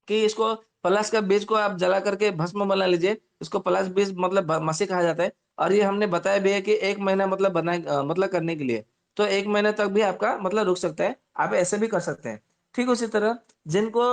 कि इसको पलाश का बीज को आप जला करके भस्म बना लीजिए। इसको पलाश बीज मतलब मसी कहा जाता है। और ये हमने बताया भी है कि 1 महीना मतलब मतलब करने के लिए, तो 1 महीने तक भी आपका मतलब रुक सकता है, आप ऐसे भी कर सकते हैं। ठीक उसी तरह जिनको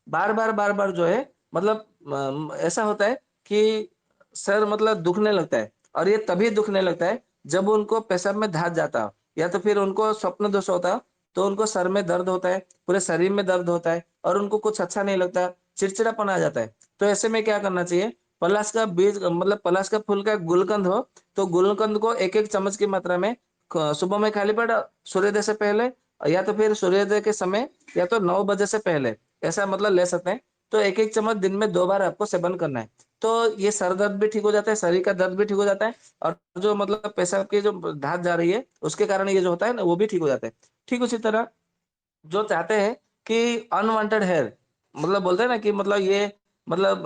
बार बार जो है मतलब ऐसा होता है कि सर मतलब दुखने लगता है, और ये तभी दुखने लगता है जब उनको पेशाब में धात जाता हो, या तो फिर उनको स्वप्न दोष होता हो, तो उनको सर में दर्द होता है, पूरे शरीर में दर्द होता है, और उनको कुछ अच्छा नहीं लगता, चिड़चिड़ापन आ जाता है। तो ऐसे में क्या करना चाहिए, पलाश का बीज मतलब पलाश का फूल का गुलकंद हो, तो गुलकंद को 1 1 चम्मच की मात्रा में सुबह में खाली पेट सूर्योदय से पहले, या तो फिर सूर्योदय के समय, या तो 9 बजे से पहले ऐसा मतलब ले सकते हैं। तो एक एक चम्मच दिन में 2 बार आपको सेवन करना है। तो ये सर दर्द भी ठीक हो जाता है, शरीर का दर्द भी ठीक हो जाता है, और जो मतलब पेशाब की जो धात जा रही है उसके कारण ये जो होता है ना वो भी ठीक हो जाता है। ठीक उसी तरह जो चाहते हैं कि अनवांटेड हेयर, मतलब बोलते हैं ना कि मतलब ये मतलब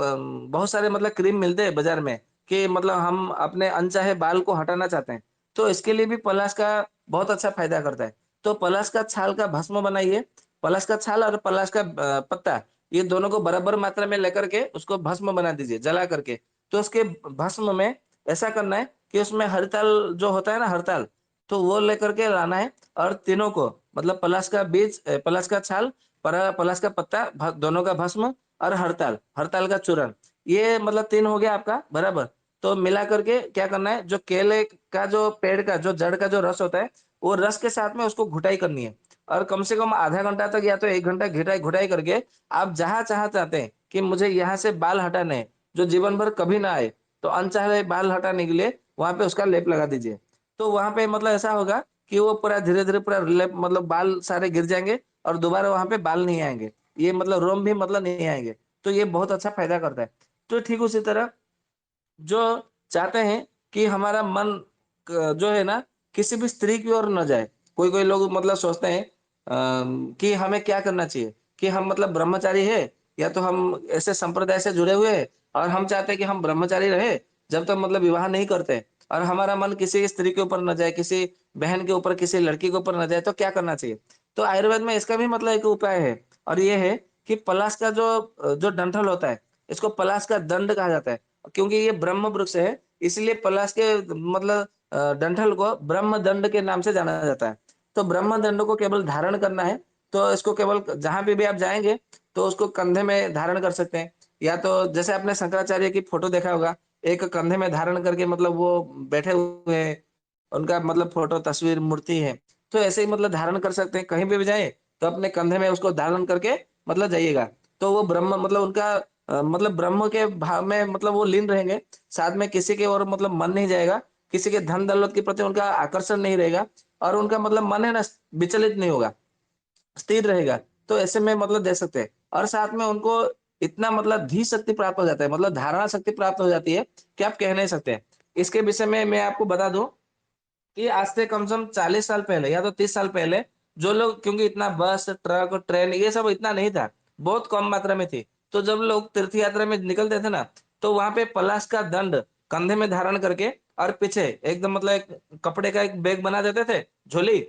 बहुत सारे मतलब क्रीम मिलते हैं बाजार में कि मतलब हम अपने अनचाहे बाल को हटाना चाहते हैं, तो इसके लिए भी पलाश का बहुत अच्छा फायदा करता है। तो पलाश का छाल का भस्म बनाइए, पलाश का छाल और पलाश का पत्ता, ये दोनों को बराबर मात्रा में लेकर के उसको भस्म बना दीजिए जला करके। तो उसके भस्म में ऐसा करना है कि उसमें हरताल जो होता है ना, हरताल, तो वो लेकर के लाना है, और तीनों को मतलब पलाश का बीज, पलाश का छाल, पलाश का पत्ता, दोनों का भस्म और हड़ताल, हड़ताल का चूर्ण, ये मतलब 3 हो गया आपका बराबर। तो मिला करके क्या करना है, जो केले का जो पेड़ का जो जड़ का जो रस होता है, वो रस के साथ में उसको घुटाई करनी है, और कम से कम आधा घंटा तक या तो 1 घंटा घिटाई घुटाई करके आप जहां चाहते हैं कि मुझे यहाँ से बाल हटाने हैं जो जीवन भर कभी ना आए, तो अनचाहे बाल हटाने के लिए वहां पे उसका लेप लगा दीजिए। तो वहां पे मतलब ऐसा होगा कि वो पूरा धीरे धीरे पूरा लेप मतलब बाल सारे गिर जाएंगे, और दोबारा वहां पे बाल नहीं आएंगे, ये मतलब रोम भी मतलब नहीं आएंगे। तो ये बहुत अच्छा फायदा करता है। तो ठीक उसी तरह जो चाहते हैं कि हमारा मन जो है ना किसी भी स्त्री की ओर न जाए, कोई कोई लोग मतलब सोचते हैं कि हमें क्या करना चाहिए, कि हम मतलब ब्रह्मचारी है, या तो हम ऐसे संप्रदाय से जुड़े हुए हैं और हम चाहते हैं कि हम ब्रह्मचारी रहे जब तक मतलब विवाह नहीं करते, और हमारा मन किसी स्त्री के ऊपर न जाए, किसी बहन के ऊपर, किसी लड़की के ऊपर न जाए, तो क्या करना चाहिए। तो आयुर्वेद में इसका भी मतलब एक उपाय है, और ये है कि पलाश का जो जो डंठल होता है, इसको पलाश का दंड कहा जाता है, क्योंकि ये ब्रह्म वृक्ष है, इसलिए पलाश के मतलब डंठल को ब्रह्म दंड के नाम से जाना जाता है। तो ब्रह्म दंड को केवल धारण करना है, तो इसको केवल जहां भी आप जाएंगे तो उसको कंधे में धारण कर सकते हैं, या तो जैसे आपने शंकराचार्य की फोटो देखा होगा, एक कंधे में धारण करके मतलब वो बैठे हुए हैं, उनका मतलब फोटो तस्वीर मूर्ति है। तो ऐसे ही मतलब धारण कर सकते हैं, कहीं पे भी जाए तो अपने कंधे में उसको धारण करके मतलब जाइएगा। तो वो ब्रह्म मतलब उनका मतलब ब्रह्म के भाव में मतलब वो लीन रहेंगे, साथ में किसी के और मतलब मन नहीं जाएगा, किसी के धन दौलत के प्रति उनका आकर्षण नहीं रहेगा, और उनका मतलब मन है ना विचलित नहीं होगा, स्थिर रहेगा। तो ऐसे में मतलब दे सकते हैं, और साथ में उनको इतना मतलब धी शक्ति प्राप्त हो जाता है, मतलब धारणा शक्ति प्राप्त हो जाती है कि आप कह नहीं सकते। इसके विषय में मैं आपको बता दूं कि आज से कम से कम 40 साल पहले या तो 30 साल पहले, जो लोग, क्योंकि इतना बस ट्रक ट्रेन ये सब इतना नहीं था, बहुत कम मात्रा में थी, तो जब लोग तीर्थ यात्रा में निकलते थे ना, तो वहां पे पलाश का दंड कंधे में धारण करके, और पीछे एकदम मतलब एक कपड़े का एक बैग बना देते थे, झोली,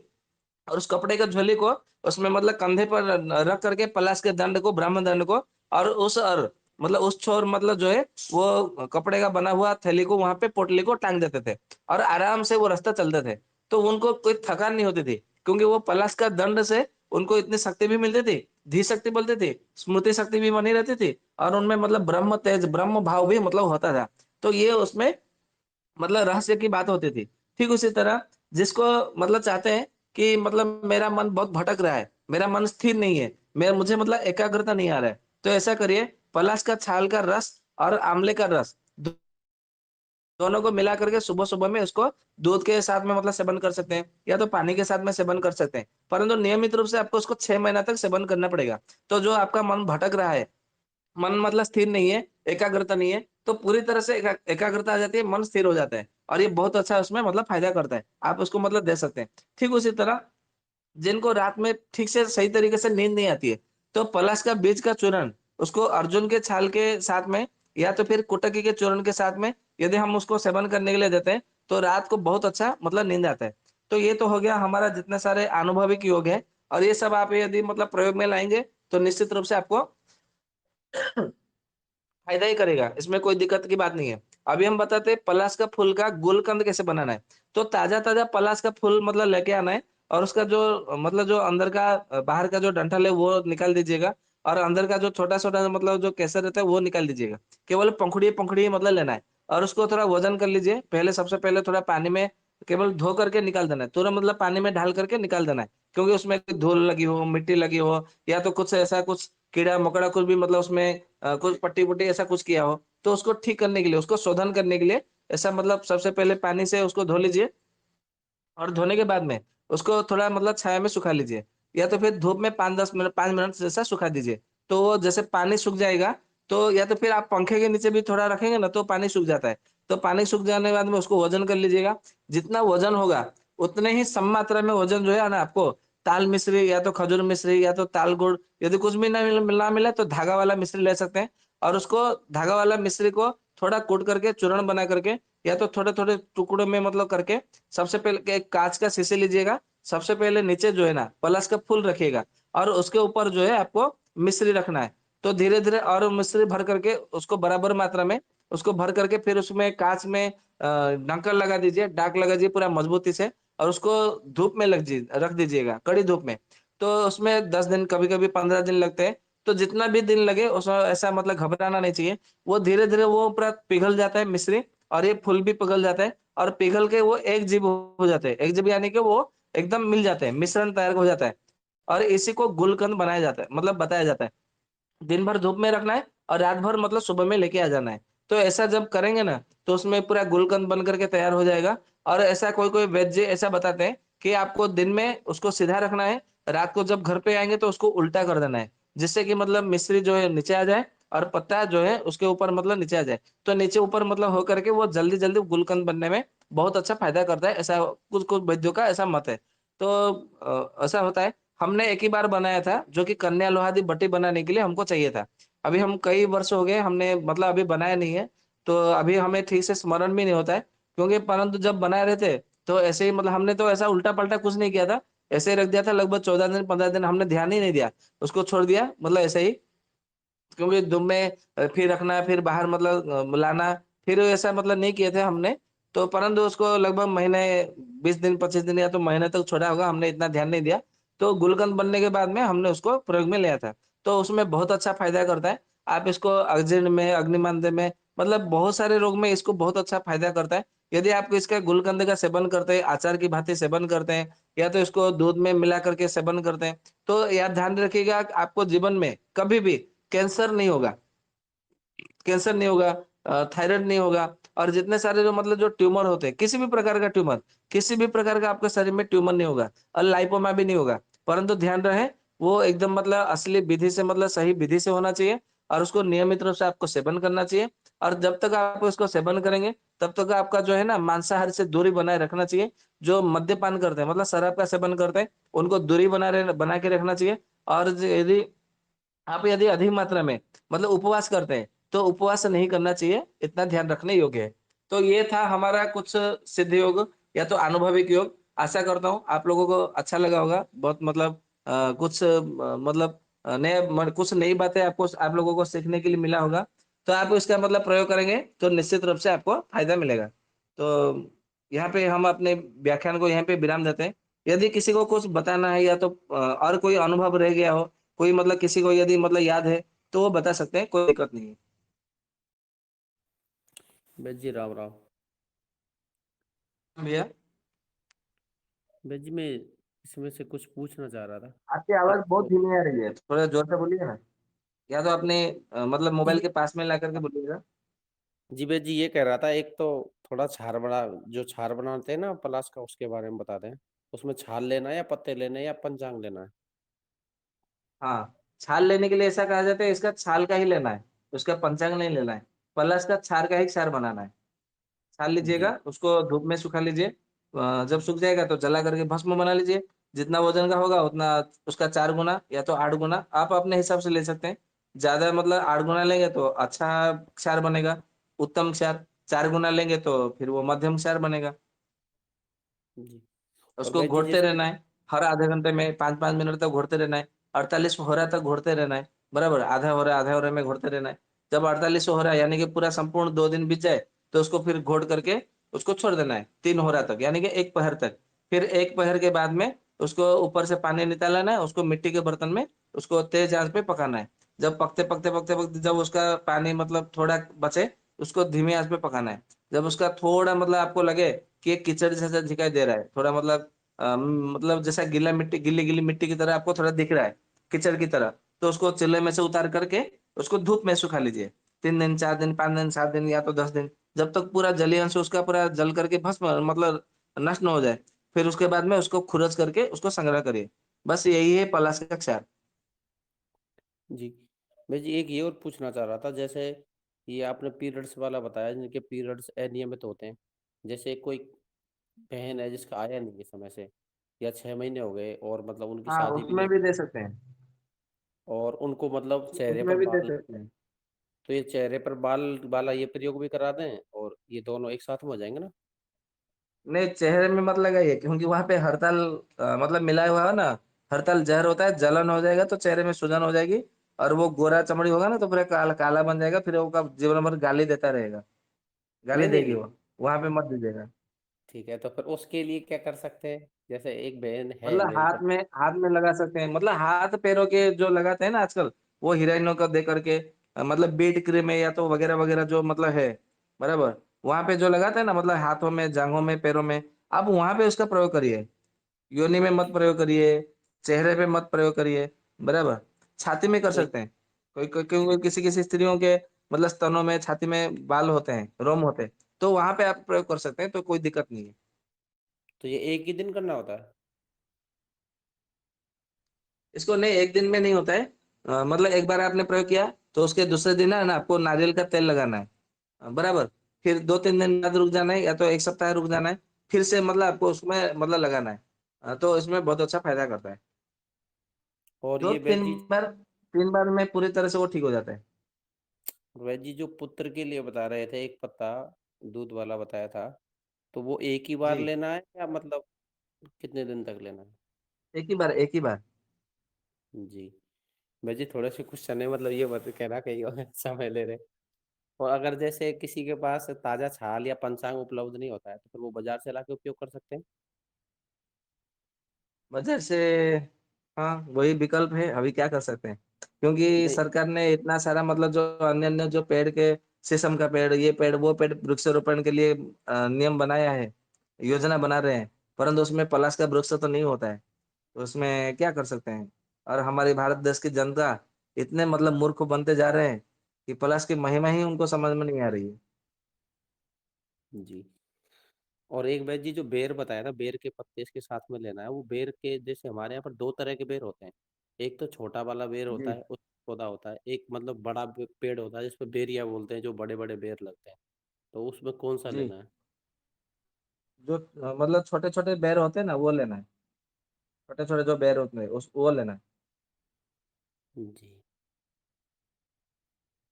और उस कपड़े के झोली को उसमें मतलब कंधे पर रख करके पलाश के दंड को, ब्राह्मण दंड को, और मतलब उस छोर मतलब जो है वो कपड़े का बना हुआ थैली को वहां पे पोटली को टांग देते थे, और आराम से वो रास्ता चलते थे। तो उनको कोई थकान नहीं होती थी, क्योंकि वो पलाश का दंड से उनको इतनी शक्ति भी मिलती थी, धी शक्ति बोलते थे, स्मृति शक्ति भी बनी रहती थी, और उनमें मतलब ब्रह्म तेज, ब्रह्म भाव भी मतलब होता था। तो ये उसमें मतलब रहस्य की बात होती थी। ठीक उसी तरह जिसको मतलब चाहते हैं कि मतलब मेरा मन बहुत भटक रहा है, मेरा मन स्थिर नहीं है, मैं मुझे मतलब एकाग्रता नहीं आ रहा है, तो ऐसा करिए, पलाश का छाल का रस और आंवले का रस दोनों को मिला करके सुबह सुबह में उसको दूध के साथ में मतलब सेवन कर सकते हैं, या तो पानी के साथ में सेवन कर सकते हैं, परंतु नियमित रूप से आपको उसको 6 महीना तक सेवन करना पड़ेगा। तो जो आपका मन भटक रहा है, मन मतलब स्थिर नहीं है, एकाग्रता नहीं है, तो पूरी तरह से एकाग्रता आ जाती है, मन स्थिर हो जाता है, और ये बहुत अच्छा उसमें मतलब फायदा करता है, आप उसको मतलब दे सकते हैं। ठीक उसी तरह जिनको रात में ठीक से सही तरीके से नींद नहीं आती है, तो पलाश का बीज का चूर्ण, उसको अर्जुन के छाल के साथ में या तो फिर कुटकी के चूर्ण के साथ में यदि हम उसको सेवन करने के लिए देते हैं, तो रात को बहुत अच्छा मतलब नींद आता है। तो ये तो हो गया हमारा जितने सारे अनुभविक योग है, और ये सब आप यदि मतलब प्रयोग में लाएंगे तो निश्चित रूप से आपको फायदा ही करेगा, इसमें कोई दिक्कत की बात नहीं है। अभी हम बताते हैं पलाश का फूल का गुलकंद कैसे बनाना है। तो ताजा ताजा पलाश का फूल मतलब लेके आना है, और उसका जो मतलब जो अंदर का बाहर का जो डंठल है वो निकाल दीजिएगा, और अंदर का जो छोटा छोटा मतलब जो केसर रहता है वो निकाल दीजिएगा। केवल पंखुड़ी पंखुड़ी मतलब लेना है, और उसको थोड़ा वजन कर लीजिए, पहले सबसे पहले थोड़ा पानी में केवल धो करके निकाल देना है, पूरा मतलब पानी में ढाल करके निकाल देना है, क्योंकि उसमें धूल लगी हो, मिट्टी लगी हो, या तो कुछ ऐसा कुछ कीड़ा मकोड़ा कुछ भी मतलब उसमें कुछ पट्टी-पुट्टी ऐसा कुछ किया हो, तो उसको ठीक करने के लिए, उसको शोधन करने के लिए ऐसा मतलब सबसे पहले पानी से उसको धो लीजिए, और धोने के बाद में उसको थोड़ा मतलब छाया में सुखा लीजिए, या तो फिर धूप में 5-10 मिनट 5 मिनट जैसा सुखा दीजिए। तो वो जैसे पानी सूख जाएगा, तो या तो फिर आप पंखे के नीचे भी थोड़ा रखेंगे ना, तो पानी सूख जाता है। तो पानी सूख जाने के बाद में उसको वज़न कर लीजिएगा। जितना वज़न होगा, उतने ही सम मात्रा में वज़न जो है ना आपको ताल मिश्री या तो खजूर मिश्री या तो ताल गुड़, यदि कुछ भी ना मिले तो धागा वाला मिश्री ले सकते हैं। और उसको धागा वाला मिश्री को थोड़ा कूट करके चूर्ण बना करके या तो थोड़े-थोड़े टुकड़ों में मतलब करके सबसे पहले एक काँच का शीशी लीजिएगा। सबसे पहले नीचे जो है ना प्लस का फूल रखिएगा और उसके ऊपर जो है आपको मिश्री रखना है। तो धीरे-धीरे और मिश्री भर करके उसको बराबर मात्रा में उसको भर करके फिर उसमें काँच में ढक्कन लगा दीजिए, डाक लगा दीजिए पूरा मजबूती से और उसको धूप में रख दीजिएगा, कड़ी धूप में। तो उसमें 10 दिन, कभी-कभी 15 दिन लगते हैं। तो जितना भी दिन लगे उसमें ऐसा मतलब घबराना नहीं चाहिए। वो धीरे-धीरे वो पूरा पिघल जाता है मिश्री और ये फूल भी पिघल जाता है और पिघल के वो एक जीव हो जाते हैं। एक जीव यानी कि वो एकदम मिल जाते हैं, मिश्रण तैयार हो जाता है और इसी को गुलकंद बनाया जाता है, मतलब बताया जाता है। दिन भर धूप में रखना है और रात भर मतलब सुबह में लेके आ जाना है। तो ऐसा जब करेंगे ना, तो उसमें पूरा गुलकंद बन करके तैयार हो जाएगा और ऐसा कोई-कोई वैद्य ऐसा बताते हैं कि आपको दिन में उसको सीधा रखना है, रात को जब घर पे आएँगे तो उसको उल्टा कर देना है। जिससे कि मतलब मिश्री जो है नीचे आ जाए और पत्ता जो है उसके ऊपर मतलब नीचे आ जाए। तो नीचे ऊपर मतलब हो करके वो जल्दी-जल्दी गुलकंद बनने में बहुत अच्छा फ़ायदा करता है, ऐसा कुछ-कुछ वैद्यों का ऐसा मत है। तो ऐसा होता है। हमने एक ही बार बनाया था, जो कि कन्या लोहादी बट्टी बनाने के लिए हमको चाहिए था। अभी हम कई वर्ष हो गए हमने मतलब अभी बनाया नहीं है, तो अभी हमें ठीक से स्मरण भी नहीं होता है, क्योंकि परंतु जब बनाए रहे थे, तो ऐसे ही मतलब हमने तो ऐसा उल्टा-पल्टा कुछ नहीं किया था, ऐसे ही रख दिया था लगभग 14 दिन, 15 दिन हमने ध्यान ही नहीं दिया, उसको छोड़ दिया मतलब ऐसे ही। क्योंकि धूप में फिर रखना, फिर बाहर मतलब लाना, फिर ऐसा मतलब नहीं किए थे हमने। तो परंतु उसको लगभग महीने 20 दिन, 25 दिन या तो महीने तक छोड़ा होगा, हमने इतना ध्यान नहीं दिया। तो गुलकंद बनने के बाद में हमने उसको प्रयोग में लिया था। तो उसमें बहुत अच्छा फ़ायदा करता है। आप इसको अजीर्ण में, अग्निमांद्य में मतलब बहुत सारे रोग में इसको बहुत अच्छा फ़ायदा करता है। यदि आप इसका गुलकंद का सेवन करते हैं, अचार की भाँति सेवन करते हैं या तो इसको दूध में मिला करके सेवन करते हैं, तो यार ध्यान रखिएगा आपको जीवन में कभी भी कैंसर नहीं होगा, कैंसर नहीं होगा, थायराइड नहीं होगा और जितने सारे जो मतलब जो ट्यूमर होते हैं, किसी भी प्रकार का ट्यूमर, किसी भी प्रकार का आपके शरीर में ट्यूमर नहीं होगा और लाइपोमा भी नहीं होगा। परंतु ध्यान रहे वो एकदम मतलब असली विधि से मतलब सही विधि से होना चाहिए और उसको नियमित रूप से आपको सेवन करना चाहिए और जब तक आप उसको सेवन करेंगे, तब तक आपका जो है ना मांसाहार से दूरी बनाए रखना चाहिए। जो मद्यपान करते हैं मतलब शराब का सेवन करते हैं, उनको दूरी बना के रखना चाहिए और यदि आप यदि अधिक मात्रा में मतलब उपवास करते हैं, तो उपवास नहीं करना चाहिए, इतना ध्यान रखने योग्य है। तो ये था हमारा कुछ सिद्ध योग या तो अनुभविक योग। आशा करता हूँ आप लोगों को अच्छा लगा होगा। बहुत मतलब कुछ मतलब कुछ नई बातें आपको आप लोगों को सीखने के लिए मिला होगा। तो आप इसका मतलब प्रयोग करेंगे, तो निश्चित रूप से आपको फ़ायदा मिलेगा। तो यहाँ पे हम अपने व्याख्यान को यहीं पे विराम देते हैं। यदि किसी को कुछ बताना है या तो और कोई अनुभव रह गया हो, कोई मतलब किसी को यदि मतलब याद है, तो वो बता सकते हैं, कोई दिक्कत नहीं है। बेच जी राम राम। भैया, बेच जी मैं इसमें से कुछ पूछना चाह रहा था। आपकी एक आवाज़ बहुत तो धीमी आ रही है, थोड़ा ज़ोर से बोलिए ना। या तो अपने मतलब मोबाइल जी के पास में ला करके बोलिएगा। जी बेच जी ये कह रहा था, एक तो थोड़ा छार बना, जो छार बनाते हैं ना पलाश का, उसके बारे में बता दें। उसमें छाल लेना है या पत्ते लेने हैं या पंचांग लेना है? हाँ, छाल लेने के लिए ऐसा कहा जाता है इसका छाल का ही लेना है, उसका पंचांग नहीं लेना है। प्लस का क्षार का ही क्षार बनाना है। छान जी लीजिएगा, उसको धूप में सुखा लीजिए। जब सूख जाएगा तो जला करके भस्म बना लीजिए। जितना वज़न का होगा उतना उसका 4 गुना या तो 8 गुना आप अपने हिसाब से ले सकते हैं। ज़्यादा मतलब 8 गुना लेंगे तो अच्छा क्षार बनेगा, उत्तम क्षार। 4 गुना लेंगे तो फिर वो मध्यम क्षार बनेगा। जी। और उसको बेच जी घोटते जैसे रहना है। हर आधे घंटे में 5-5 मिनट तक घोटते रहना है। 48 हो रहा तक घोटते रहना है। बराबर? आधा हो रहा है में घोटते रहना है। जब 48 हो रहा है यानी कि पूरा संपूर्ण 2 दिन बीत जाए, तो उसको फिर घोट करके उसको छोड़ देना है 3 हो रहा तक यानी कि 1 पहर तक। फिर 1 पहर के बाद में उसको ऊपर से पानी निकाल लेना है, उसको मिट्टी के बर्तन में उसको तेज आँच पे पकाना है। जब पकते जब उसका पानी मतलब थोड़ा बचे, उसको धीमी आँच पे पकाना है। जब उसका थोड़ा मतलब आपको लगे कि एक कीचड़ जैसा दिखाई दे रहा है, थोड़ा मतलब मतलब जैसा गीली-गीली मिट्टी की तरह आपको थोड़ा दिख रहा है, कीचड़ की तरह, तो उसको चूल्हे में से उतार करके उसको धूप में सुखा लीजिए। 3 दिन, 4 दिन, 5 दिन, 7 दिन या तो 10 दिन, जब तक पूरा जलीय अंश उसका पूरा जल करके भस्म मतलब नष्ट ना हो जाए। फिर उसके बाद में उसको खुरच करके उसको संग्रह करिए। बस यही है पलाश का क्षार। जी। मैं जी एक ये और पूछना चाह रहा था, जैसे ये आपने पीरियड्स वाला बताया, जिनके पीरियड्स अनियमित होते हैं, जैसे कोई बहन है जिसका आया नहीं है समय से, या 6 महीने हो गए और मतलब उनकी हाँ, शादी भी उसमें नहीं, भी दे सकते हैं। और उनको मतलब चेहरे उसमें पर भी दे बाल, सकते हैं। तो ये चेहरे पर बाल वाला ये प्रयोग भी करा दें, और ये दोनों एक साथ में हो जाएंगे ना? नहीं, चेहरे में मत लगाइए, क्योंकि वहां पे हड़ताल मतलब मिलाया हुआ है ना। हड़ताल जहर होता है, जलन हो जाएगा तो चेहरे में सूजन हो जाएगी, और वो गोरा चमड़ी होगा ना तो पूरा काला काला बन जाएगा, फिर वो का जीवन भर गाली देता रहेगा। गाली नहीं नहीं देगी नहीं, वो। वहां पे मत दीजिएगा। ठीक है, तो फिर उसके लिए क्या कर सकते हैं? जैसे एक बहन है मतलब मेरी हाथ में लगा सकते हैं, मतलब हाथ पैरों के जो लगाते हैं ना आजकल, वो हीरोइनों का दे करके, मतलब बीट क्रीम है या तो वगैरह वगैरह जो मतलब है, बराबर। वहां पे जो लगाते हैं ना, मतलब हाथों में, जांघों में, पैरों में, आप वहां पे उसका प्रयोग करिए। योनि में मत प्रयोग करिए, चेहरे पे मत प्रयोग करिए, बराबर। छाती में कर तो सकते हैं। क्योंकि किसी किसी स्त्रियों के मतलब स्तनों में, छाती में बाल होते हैं, रोम होते हैं, तो वहां पे आप प्रयोग कर सकते हैं, तो कोई दिक्कत नहीं है। तो ये एक ही दिन करना होता है? इसको नहीं, एक दिन में नहीं होता है। मतलब एक बार आपने प्रयोग किया, तो उसके दूसरे दिन है ना आपको नारियल का तेल लगाना है, बराबर। फिर 2-3 दिन बाद रुक जाना है, या तो एक सप्ताह रुक जाना है, फिर से मतलब आपको उसमें मतलब लगाना है। तो इसमें बहुत अच्छा फायदा करता है। और दो ये तीन वेजी, बार 3 बार में पूरी तरह से वो ठीक हो जाता है। वेजी जो पुत्र के लिए बता रहे थे, एक पत्ता दूध वाला बताया था, तो वो एक ही बार जी, लेना है या मतलब कितने दिन तक लेना है? एक ही बार, एक ही बार। जी। वेजी थोड़े से क्वेश्चन है, मतलब ये मत कहना कहीं और समय ले रहे। और अगर जैसे किसी के पास ताजा छाल या पंचांग उपलब्ध नहीं होता है, तो फिर वो बाजार से लाके उपयोग कर सकते हैं? बाजार से, हाँ वही विकल्प है, अभी क्या कर सकते हैं। क्योंकि नहीं, सरकार ने इतना सारा मतलब जो अन्य अन्य जो पेड़ के, शीशम का पेड़, ये पेड़ वो पेड़ वृक्षारोपण के लिए नियम बनाया है, योजना बना रहे हैं, परंतु उसमें पलाश का वृक्ष तो नहीं होता है। तो उसमें क्या कर सकते हैं। और हमारे भारत देश की जनता इतने मतलब मूर्ख बनते जा रहे हैं कि पलाश की महिमा ही उनको समझ में नहीं आ रही है। जी। और एक बैच जी जो बेर बताया था, बेर के पत्ते इसके साथ में लेना है, वो बेर के जैसे हमारे यहाँ पर दो तरह के बेर होते हैं। एक तो छोटा वाला बेर होता जी। है, उस पौधा होता है, एक मतलब बड़ा पेड़ होता है जिसपे बेरिया बोलते हैं, जो बड़े बड़े बेर लगते हैं। तो उसमें कौन सा जी, लेना है? जो मतलब छोटे छोटे बेर होते हैं ना, वो लेना है। छोटे छोटे जो बेर होते हैं उस वो लेना है। जी,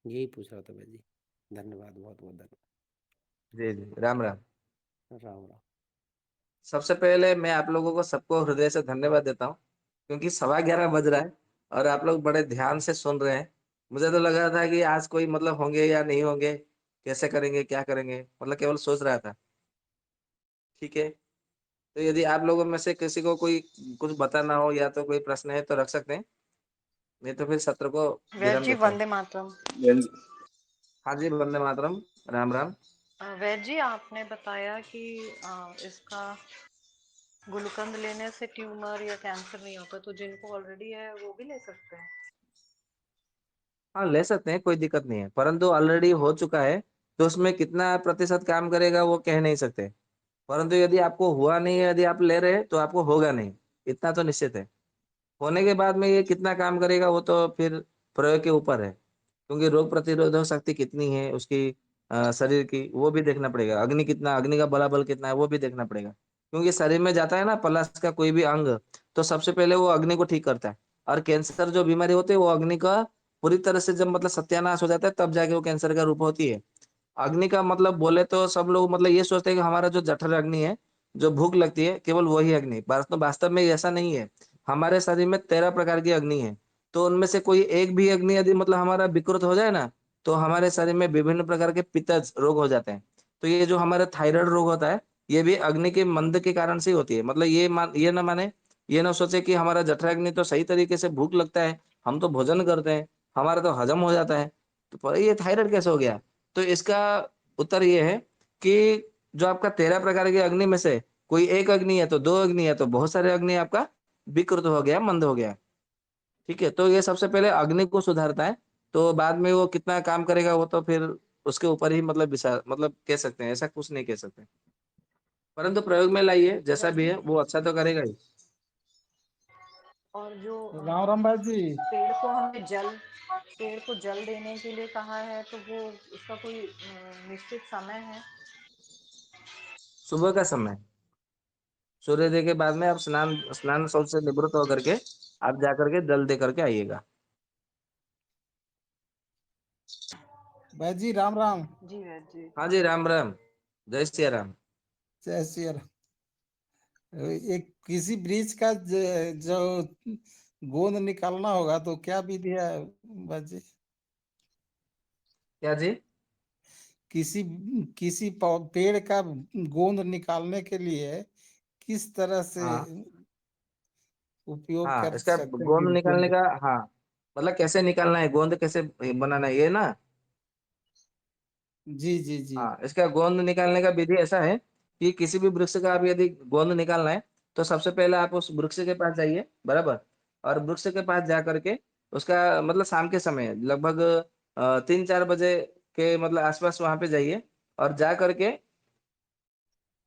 यही पूछ रहा था भाई जी। धन्यवाद, बहुत बहुत धन्यवाद। जी जी, राम राम। राम राम। सबसे पहले मैं आप लोगों को सबको हृदय से धन्यवाद देता हूँ, क्योंकि 11:15 बज रहा है और आप लोग बड़े ध्यान से सुन रहे हैं। मुझे तो लग रहा था कि आज कोई मतलब होंगे या नहीं होंगे, कैसे करेंगे, क्या करेंगे, मतलब केवल सोच रहा था। ठीक है। तो यदि आप लोगों में से किसी को कोई कुछ बताना हो या तो कोई प्रश्न है तो रख सकते हैं, नहीं तो फिर सत्र को वैद विराम जी देते हैं। वंदे मातरम। हाँ जी, वंदे मातरम। राम राम। वैद जी आपने बताया कि इसका गुलकंद लेने से ट्यूमर या कैंसर नहीं होता, तो जिनको ऑलरेडी है वो भी ले सकते हैं? हाँ, ले सकते हैं, कोई दिक्कत नहीं है, परंतु ऑलरेडी हो चुका है तो उसमें कितना प्रतिशत काम करेगा वो कह नहीं सकते। परंतु यदि आपको हुआ नहीं है, यदि आप ले रहे हैं तो आपको होगा नहीं, इतना तो निश्चित है। होने के बाद में ये कितना काम करेगा वो तो फिर प्रयोग के ऊपर है, क्योंकि रोग प्रतिरोधक शक्ति कितनी है उसकी, शरीर की, वो भी देखना पड़ेगा। अग्नि का बलाबल कितना है वो भी देखना पड़ेगा, क्योंकि शरीर में जाता है ना प्लस का कोई भी अंग, तो सबसे पहले वो अग्नि को ठीक करता है। और कैंसर जो बीमारी होती है वो अग्नि का पूरी तरह से जब मतलब सत्यानाश हो जाता है, तब जाके वो कैंसर का रूप होती है। अग्नि का मतलब बोले तो सब लोग मतलब ये सोचते हैं कि हमारा जो जठर अग्नि है, जो भूख लगती है, केवल वही अग्नि, तो वास्तव में ऐसा नहीं है। हमारे शरीर में 13 प्रकार की अग्नि है। तो उनमें से कोई एक भी अग्नि यदि मतलब हमारा विकृत हो जाए ना, तो हमारे शरीर में विभिन्न प्रकार के पित्तज रोग हो जाते हैं। तो ये जो हमारा थायराइड रोग होता है, ये भी अग्नि के मंद के कारण से ही होती है। मतलब ये ना माने, ये ना सोचे कि हमारा जठर अग्नि तो सही तरीके से भूख लगता है, हम तो भोजन करते हैं, हमारा तो हजम हो जाता है, तो पर ये थायराइड कैसे हो गया। तो इसका उत्तर ये है कि जो आपका 13 प्रकार की अग्नि में से कोई एक अग्नि है तो दो अग्नि है तो बहुत सारे अग्नि आपका विकृत हो गया, मंद हो गया। ठीक है, तो ये सबसे पहले अग्नि को सुधारता है। तो बाद में वो कितना काम करेगा वो तो फिर उसके ऊपर ही मतलब विचार, मतलब कह सकते हैं, ऐसा कुछ नहीं कह सकते। परंतु प्रयोग में लाइए, जैसा भी है वो अच्छा तो करेगा ही। और जो राम राम भाई जी। पेड़ को जल देने के लिए कहा है, तो वो उसका कोई निश्चित समय है? सुबह का समय, सूर्योदय के बाद में आप स्नान स्नान शौच से निवृत्त होकर के आप जाकर के जल दे करके आइएगा। भाई जी राम राम। जी वैद्य जी। हाँ जी, राम राम, जय सिया राम। जय श्री राम। एक किसी ब्रिज का जो गोंद निकालना होगा तो क्या विधि है भाई जी? क्या जी? किसी किसी पेड़ का गोंद निकालने के लिए किस तरह से हाँ उपयोग हाँ, कर इसका सकते हैं कि गोंद निकालने गोंद? का, हाँ, मतलब कैसे निकालना है, गोंद कैसे बनाना है, ये ना। जी जी जी। हाँ, इसका गोंद निकालने का विधि ऐसा है कि किसी भी वृक्ष का आप यदि गोंद निकालना है तो सबसे पहले आप उस वृक्ष के पास जाइए, बराबर। और वृक्ष के पास जा करके उसका मतलब शाम के समय लगभग 3-4 बजे के मतलब आसपास वहां पे जाइए। और जा करके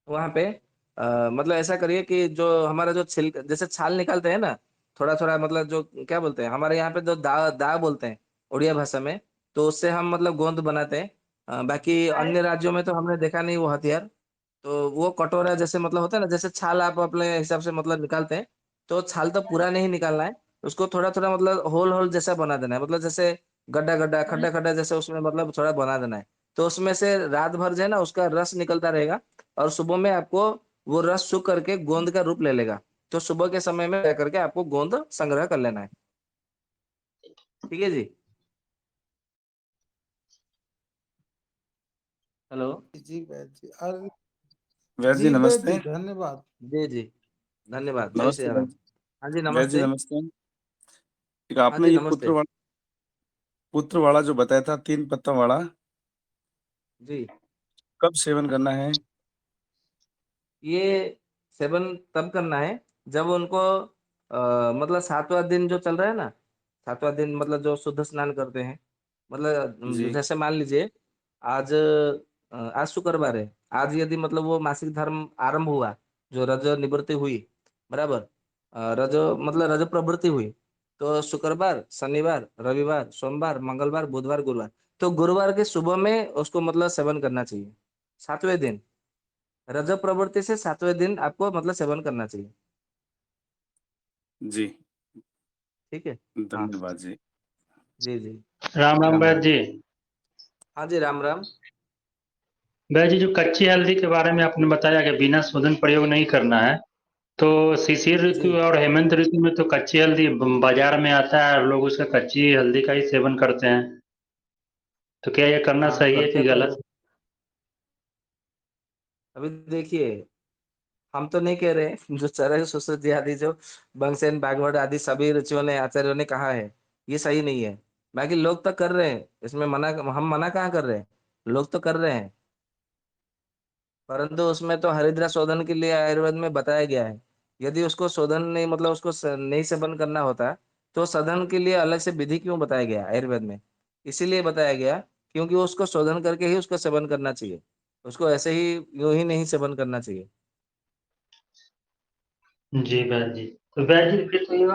वहां पे मतलब ऐसा करिए कि जो हमारा जो छिल जैसे छाल निकालते हैं ना, थोड़ा थोड़ा, मतलब जो क्या बोलते हैं हमारे यहाँ पे जो दा दा बोलते हैं उड़िया भाषा में, तो उससे हम मतलब गोंद बनाते हैं। बाकी अन्य राज्यों में तो हमने देखा नहीं वो हथियार। तो वो कटोरा जैसे मतलब होता है ना, जैसे छाल आप अपने हिसाब से मतलब निकालते हैं, तो छाल तो पूरा नहीं निकालना है, उसको थोड़ा थोड़ा मतलब होल होल जैसा बना देना है, मतलब जैसे गड्ढा गड्ढा खड्डा खड्डा जैसे उसमें मतलब थोड़ा बना देना है। तो उसमें से रात भर जो है ना उसका रस निकलता रहेगा। और सुबह में आपको वो रस सूख करके गोंद का रूप ले लेगा। तो सुबह के समय में रह करके आपको गोंद संग्रह कर लेना है। ठीक है जी। हेलो। जी वैद्य जी। और वैद्य जी जी वैद्य नमस्ते। जी धन्यवाद। जी जी, धन्यवाद, जय नमस्ते श्री राम। हाँ जी, वैद्य जी नमस्ते। नमस्ते। एक हाँ आपने जी, ये नमस्ते। पुत्र वाला जो बताया था 3 पत्ता वाला, जी, कब सेवन करना है? ये सेवन तब करना है जब उनको मतलब 7वां दिन जो चल रहा है ना, 7वां दिन मतलब जो शुद्ध स्नान करते हैं, मतलब जी जैसे मान लीजिए आज आज शुक्रवार है। आज यदि मतलब वो मासिक धर्म आरंभ हुआ, जो रज निवृत्ति हुई, बराबर, रज मतलब रज प्रवृत्ति हुई, तो शुक्रवार, शनिवार, रविवार, सोमवार, मंगलवार, बुधवार, गुरुवार, तो गुरुवार के सुबह में उसको मतलब सेवन करना चाहिए। 7वें दिन, रजत प्रवृत्ति से 7वें दिन आपको मतलब सेवन करना चाहिए। जी, ठीक है। हाँ धन्यवाद जी। जी जी, राम राम राम वैद्य राम। जी। हाँ जी, राम राम। वैद्य जी, जो कच्ची हल्दी के बारे में आपने बताया कि बिना शोधन प्रयोग नहीं करना है, तो शिशिर ऋतु जी और हेमंत ऋतु में तो कच्ची हल्दी बाजार में आता है और लोग उसका कच्ची हल्दी का ही सेवन करते हैं। तो क्या ये करना हाँ, सही है करते कि तो गलत? है। अभी देखिए, हम तो नहीं कह रहे, जो चरक सुश्रुति आदि जो बंगसेन भागवत आदि सभी ऋषियों ने आचार्यों ने कहा है, ये सही नहीं है। बाकी लोग तो कर रहे हैं, इसमें मना, हम मना कहाँ कर रहे हैं, लोग तो कर रहे हैं। परंतु उसमें तो हरिद्रा शोधन के लिए आयुर्वेद में बताया गया है। यदि उसको शोधन नहीं मतलब उसको नहीं सेवन करना होता, तो सदन के लिए अलग से विधि क्यों बताया गया आयुर्वेद में? इसीलिए बताया गया क्योंकि उसको शोधन करके ही उसको सेवन करना चाहिए। उसको ऐसे ही यूं ही नहीं सेवन करना चाहिए। जी वैद्य जी। तो वैद्य जी, फिर तो ये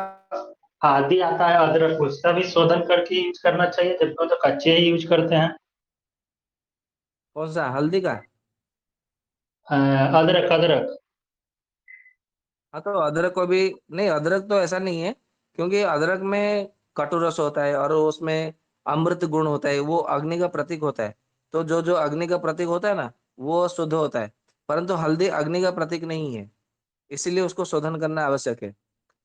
आदि आता है अदरक, उसका भी शोधन करके यूज करना चाहिए, जबकि वो तो कच्चे ही यूज करते हैं। कौन सा, हल्दी का? अदरक अदरक। हाँ, तो अदरक को भी, नहीं, अदरक तो ऐसा नहीं है, क्योंकि अदरक में कटुरस होता है और उसमें अमृत गुण होता है, वो अग्नि का प्रतीक होता है। तो जो जो अग्नि का प्रतीक होता है ना, वो शुद्ध होता है। परंतु हल्दी अग्नि का प्रतीक नहीं है, इसीलिए उसको शोधन करना आवश्यक है।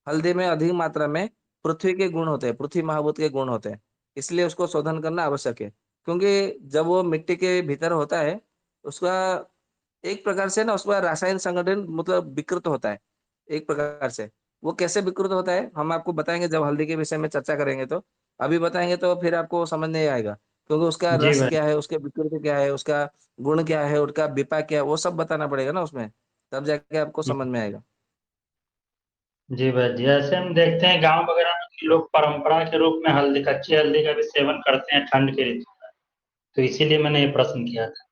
हल्दी में अधिक मात्रा में पृथ्वी के गुण होते हैं, पृथ्वी महाभूत के गुण होते हैं, इसलिए उसको शोधन करना आवश्यक है। क्योंकि जब वो मिट्टी के भीतर होता है, उसका एक प्रकार से ना उसका रासायनिक संगठन मतलब विकृत होता है, एक प्रकार से। वो कैसे विकृत होता है हम आपको बताएंगे जब हल्दी के विषय में चर्चा करेंगे, तो अभी बताएंगे तो फिर आपको समझ नहीं आएगा। क्योंकि उसका जी रस वैद्य क्या है, उसके विकृति क्या है, उसका गुण क्या है, उसका विपाक क्या है, वो सब बताना पड़ेगा ना उसमें, तब जाके आपको समझ में आएगा। जी वैद्य जी, ऐसे हम देखते हैं गांव वगैरह में कि लोग परंपरा के रूप में हल्दी, कच्ची हल्दी का भी सेवन करते हैं ठंड के ऋतु में। तो इसीलिए मैंने ये प्रश्न किया था।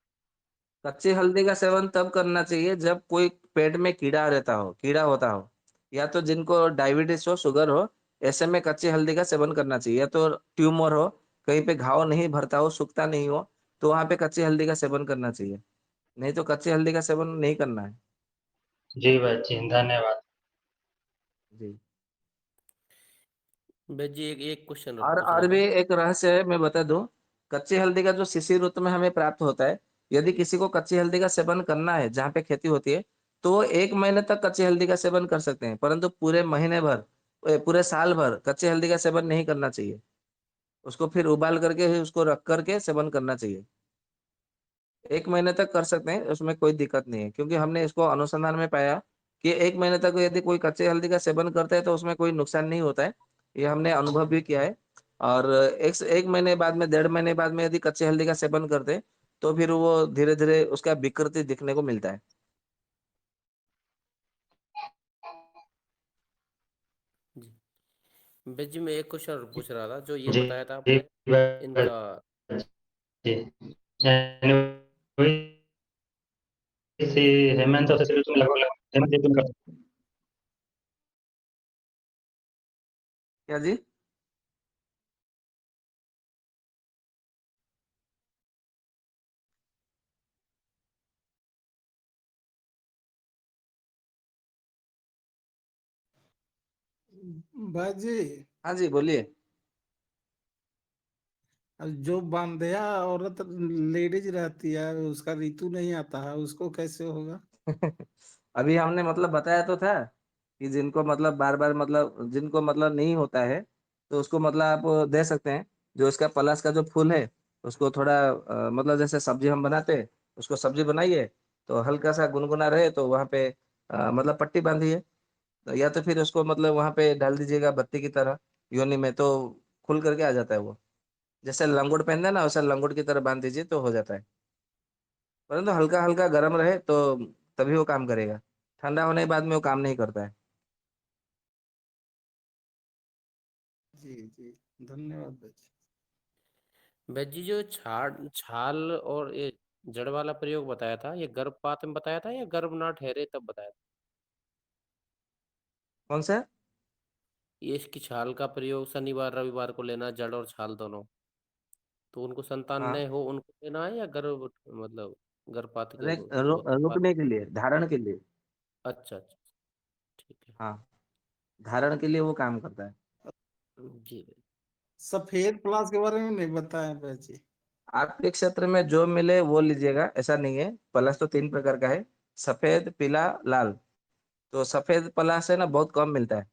कच्ची हल्दी का सेवन तब करना चाहिए जब कोई पेट में कीड़ा रहता हो, कीड़ा होता हो, या तो जिनको डायबिटीज हो, शुगर हो, ऐसे में कच्ची हल्दी का सेवन करना चाहिए। या तो ट्यूमर हो, कहीं पे घाव नहीं भरता हो, सूखता नहीं हो, तो वहां पे कच्ची हल्दी का सेवन करना चाहिए। नहीं तो कच्ची हल्दी का सेवन नहीं करना है। जी बच्ची, धन्यवाद। जी। बस जी एक क्वेश्चन और पूछ और रहा भी था। एक रहस्य है, मैं बता दूं। कच्ची हल्दी का जो शिशिर ऋतु में हमें प्राप्त होता है, यदि किसी को कच्ची हल्दी का सेवन करना है जहाँ पे खेती होती है, तो वो 1 महीने तक कच्ची हल्दी का सेवन कर सकते हैं, परंतु पूरे महीने भर, पूरे साल भर कच्ची हल्दी का सेवन नहीं करना चाहिए। उसको फिर उबाल करके ही उसको रख करके सेवन करना चाहिए। 1 महीने तक कर सकते हैं, उसमें कोई दिक्कत नहीं है, क्योंकि हमने इसको अनुसंधान में पाया कि 1 महीने तक यदि कोई कच्चे हल्दी का सेवन करता है तो उसमें कोई नुकसान नहीं होता है। ये हमने अनुभव भी किया है। और 1 महीने बाद में, 1.5 महीने बाद में यदि कच्चे हल्दी का सेवन करते हैं, तो फिर वो धीरे धीरे उसका विकृति दिखने को मिलता है। जी बस जी, मैं एक क्वेश्चन और पूछ रहा था, जो ये जी बताया था जी आपने इनका। बच्ची। से हेमंत और शशि ऋतु में लगभग लगभग हेमंत ऋतु में करते क्या जी? बाजी, हाँ जी, बोलिए। अब जो बांधेया औरत लेडीज रहती है, उसका ऋतु नहीं आता है, उसको कैसे होगा? अभी हमने मतलब बताया तो था कि जिनको मतलब बार बार मतलब जिनको मतलब नहीं होता है, तो उसको मतलब आप दे सकते हैं। जो इसका पलाश का जो फूल है, उसको थोड़ा मतलब जैसे सब्जी हम बनाते हैं, उसको सब्जी बनाइए, तो हल्का सा गुनगुना रहे तो वहां पे मतलब पट्टी बांधिए। तो या तो फिर उसको मतलब वहां पे डाल दीजिएगा बत्ती की तरह योनि में, तो खुल करके आ जाता है वो। जैसे लंगोट पहनते हैं ना, वैसा लंगोट की तरह बांध दीजिए तो हो जाता है। परंतु हल्का हल्का गर्म रहे तो तभी वो काम करेगा। ठंडा होने के बाद में वो काम नहीं करता है। जी जी, धन्यवाद बाजी। बस जी, जो छाल छाल और ये जड़ वाला प्रयोग बताया था, ये गर्भपात में बताया था या गर्भ ना ठहरे तब बताया था? कौन सा? ये इसकी छाल का प्रयोग शनिवार रविवार को लेना, जड़ और छाल दोनों। तो उनको संतान हाँ, न हो उनको लेना है, या गर्भ मतलब गर्भपात अरे होते बाद? रुकने के लिए, धारण के लिए। अच्छा अच्छा, ठीक है। हाँ, धारण के लिए वो काम करता है। जी सफेद प्लास के बारे में नहीं बताया बाजी। आपके क्षेत्र में जो मिले वो लीजिएगा, ऐसा नहीं है। पलाश तो 3 प्रकार का है: सफेद, पीला, लाल। तो सफेद पलाश है ना, बहुत कम मिलता है।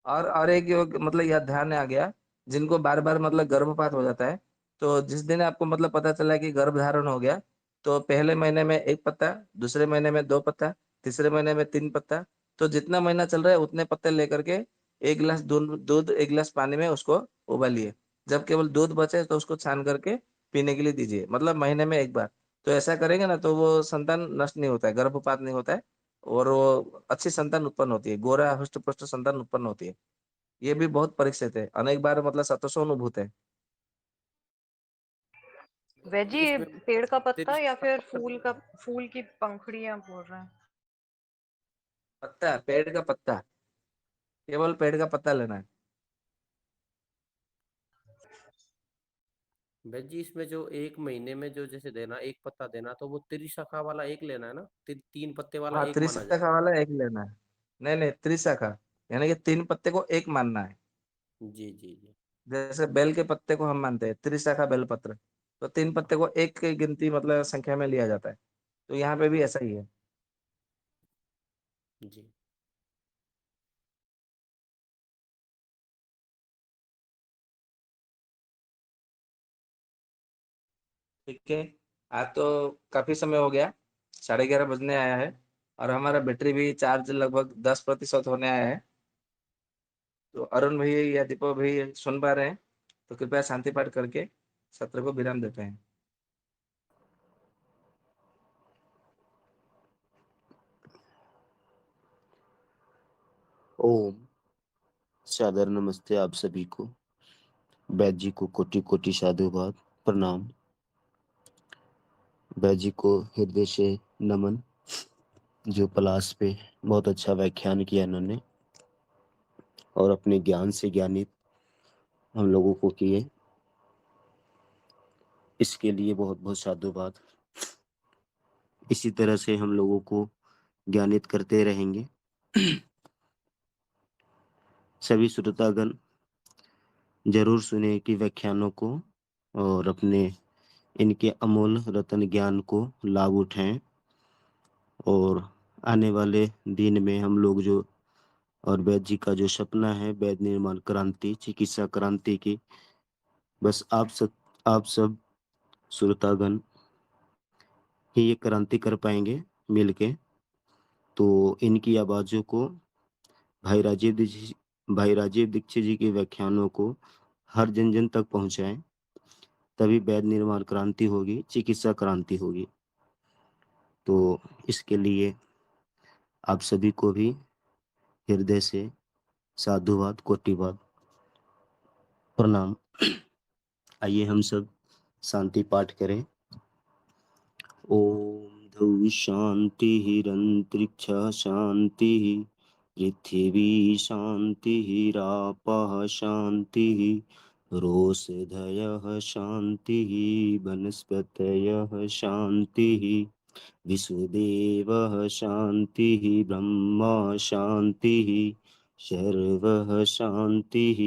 और एक मतलब यह ध्यान में आ गया, जिनको बार बार मतलब गर्भपात हो जाता है, तो जिस दिन आपको मतलब पता चला कि गर्भ धारण हो गया, तो पहले महीने में 1 पत्ता, दूसरे महीने में 2 पत्ता, तीसरे महीने में 3 पत्ता, तो जितना महीना चल रहा है उतने पत्ते लेकर के 1 गिलास दूध 1 गिलास पानी में उसको उबालिए। जब केवल दूध बचे तो उसको छान करके पीने के लिए दीजिए, मतलब महीने में 1 बार। तो ऐसा करेंगे ना, तो वो संतान नष्ट नहीं होता है, गर्भपात नहीं होता है, और वो अच्छी संतान उत्पन्न होती है, गोरा हृष्ट पुष्ट संतान उत्पन्न होती है। ये भी बहुत परीक्षित है, अनेक बार मतलब सतसो अनुभूत है। वेजी, ये इसमें पेड़ का पत्ता या फिर फूल त्रिशंकु का, फूल की पंखुड़ियां बोल रहे हैं? पत्ता, पेड़ का पत्ता, केवल पेड़ का पत्ता लेना है। बस जी, इसमें जो एक महीने में जो जैसे देना, एक पत्ता देना, तो वो त्रिशाखा वाला एक लेना है ना, 3 पत्ते वाला हाँ, एक माना जाए? त्रिशाखा वाला एक लेना है। नहीं नहीं, त्रिशाखा, यानी कि 3 पत्ते को एक मानना है। जी जी जी। जैसे बेल के पत्ते को हम मानते हैं त्रिशाखा बेल पत्र, तो 3 पत्ते को एक की गिनती मतलब संख्या में लिया जाता है। तो यहाँ पे भी ऐसा ही है। जी ठीक है। आज तो काफी समय हो गया, 11:30 बजने आया है, और हमारा बैटरी भी चार्ज लगभग 10% होने आया है। तो अरुण भाई या दीपक भाई सुन पा रहे हैं, तो कृपया शांति पाठ करके सत्र को विराम देते हैं। ओम। सादर नमस्ते आप सभी को। वैद्य जी को कोटि कोटि साधुवाद, प्रणाम। वैद्य जी को हृदय से नमन। जो पलाश पे बहुत अच्छा व्याख्यान किया इन्होंने और अपने ज्ञान से ज्ञानित हम लोगों को किए, इसके लिए बहुत बहुत साधुवाद। इसी तरह से हम लोगों को ज्ञानित करते रहेंगे। सभी श्रोतागण जरूर सुने कि व्याख्यानों को और अपने इनके अमूल रत्न ज्ञान को लाभ उठाएं और आने वाले दिन में हम लोग जो और वैद्य जी का जो सपना है वैद्य निर्माण क्रांति चिकित्सा क्रांति की, बस आप सब श्रोतागण ही ये क्रांति कर पाएंगे मिलके। तो इनकी आवाजों को भाई राजीव दीक्षित जी के व्याख्यानों को हर जन जन तक पहुंचाएं, तभी वैद्य निर्माण क्रांति होगी, चिकित्सा क्रांति होगी। तो इसके लिए आप सभी को भी हृदय से साधुवाद कोटिवाद प्रणाम। आइए हम सब शांति पाठ करें। ओम ध्रुव शांति हिरंतरिक्ष शांति पृथिवी शांति रापः शांति रोषधयः शांति वनस्पतयः शांति विश्वदेवः शांतिः ब्रह्मा शांतिः सर्वः शांतिः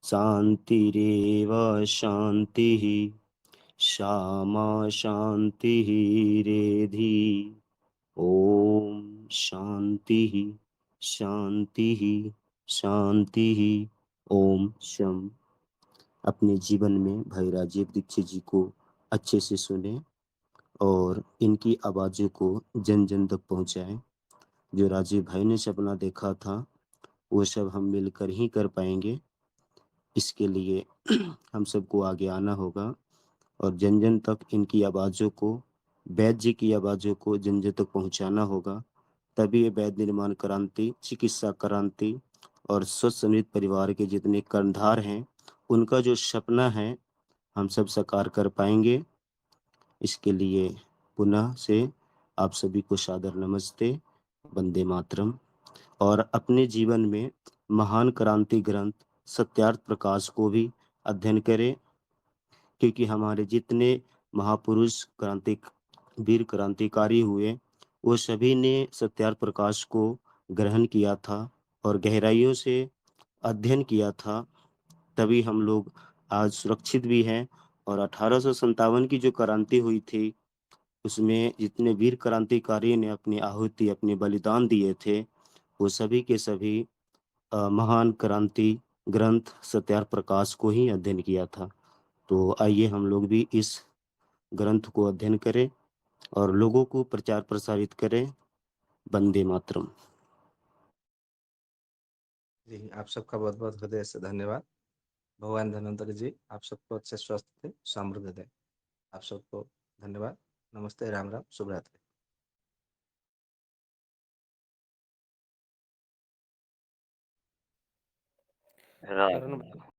शांतिरेव शांतिः श्यामा शांतिः रेधि। ओम शांतिः शांतिः शांतिः। ओम शम। अपने जीवन में भाई राजीव दीक्षित जी को अच्छे से सुने और इनकी आवाज़ों को जन जन तक पहुंचाएं। जो राजीव भाई ने सपना देखा था वो सब हम मिलकर ही कर पाएंगे। इसके लिए हम सबको आगे आना होगा और जन जन तक इनकी आवाज़ों को, वैद्य जी की आवाज़ों को जन जन तक पहुंचाना होगा, तभी ये वैद्य निर्माण क्रांति चिकित्सा क्रांति और स्वस्थ समृद्ध परिवार के जितने कर्णधार हैं उनका जो सपना है हम सब साकार कर पाएंगे। इसके लिए पुनः से आप सभी को सादर नमस्ते, वंदे मातरम। और अपने जीवन में महान क्रांति ग्रंथ सत्यार्थ प्रकाश को भी अध्ययन करें, क्योंकि हमारे जितने महापुरुष वीर क्रांतिकारी हुए वो सभी ने सत्यार्थ प्रकाश को ग्रहण किया था और गहराइयों से अध्ययन किया था, तभी हम लोग आज सुरक्षित भी हैं। और 1857 की जो क्रांति हुई थी उसमें जितने वीर क्रांतिकारी ने अपनी आहुति अपने बलिदान दिए थे वो सभी के सभी महान क्रांति ग्रंथ सत्यार्थ प्रकाश को ही अध्ययन किया था। तो आइए हम लोग भी इस ग्रंथ को अध्ययन करें और लोगों को प्रचार प्रसारित करें। वंदे मातरम। जी, आप सबका बहुत बहुत हृदय से धन्यवाद। भगवान धन्वंतरि जी आप सबको अच्छे स्वस्थ थे, समृद्ध दे। आप सबको धन्यवाद। नमस्ते, राम राम, शुभ रात्रि। करण भाई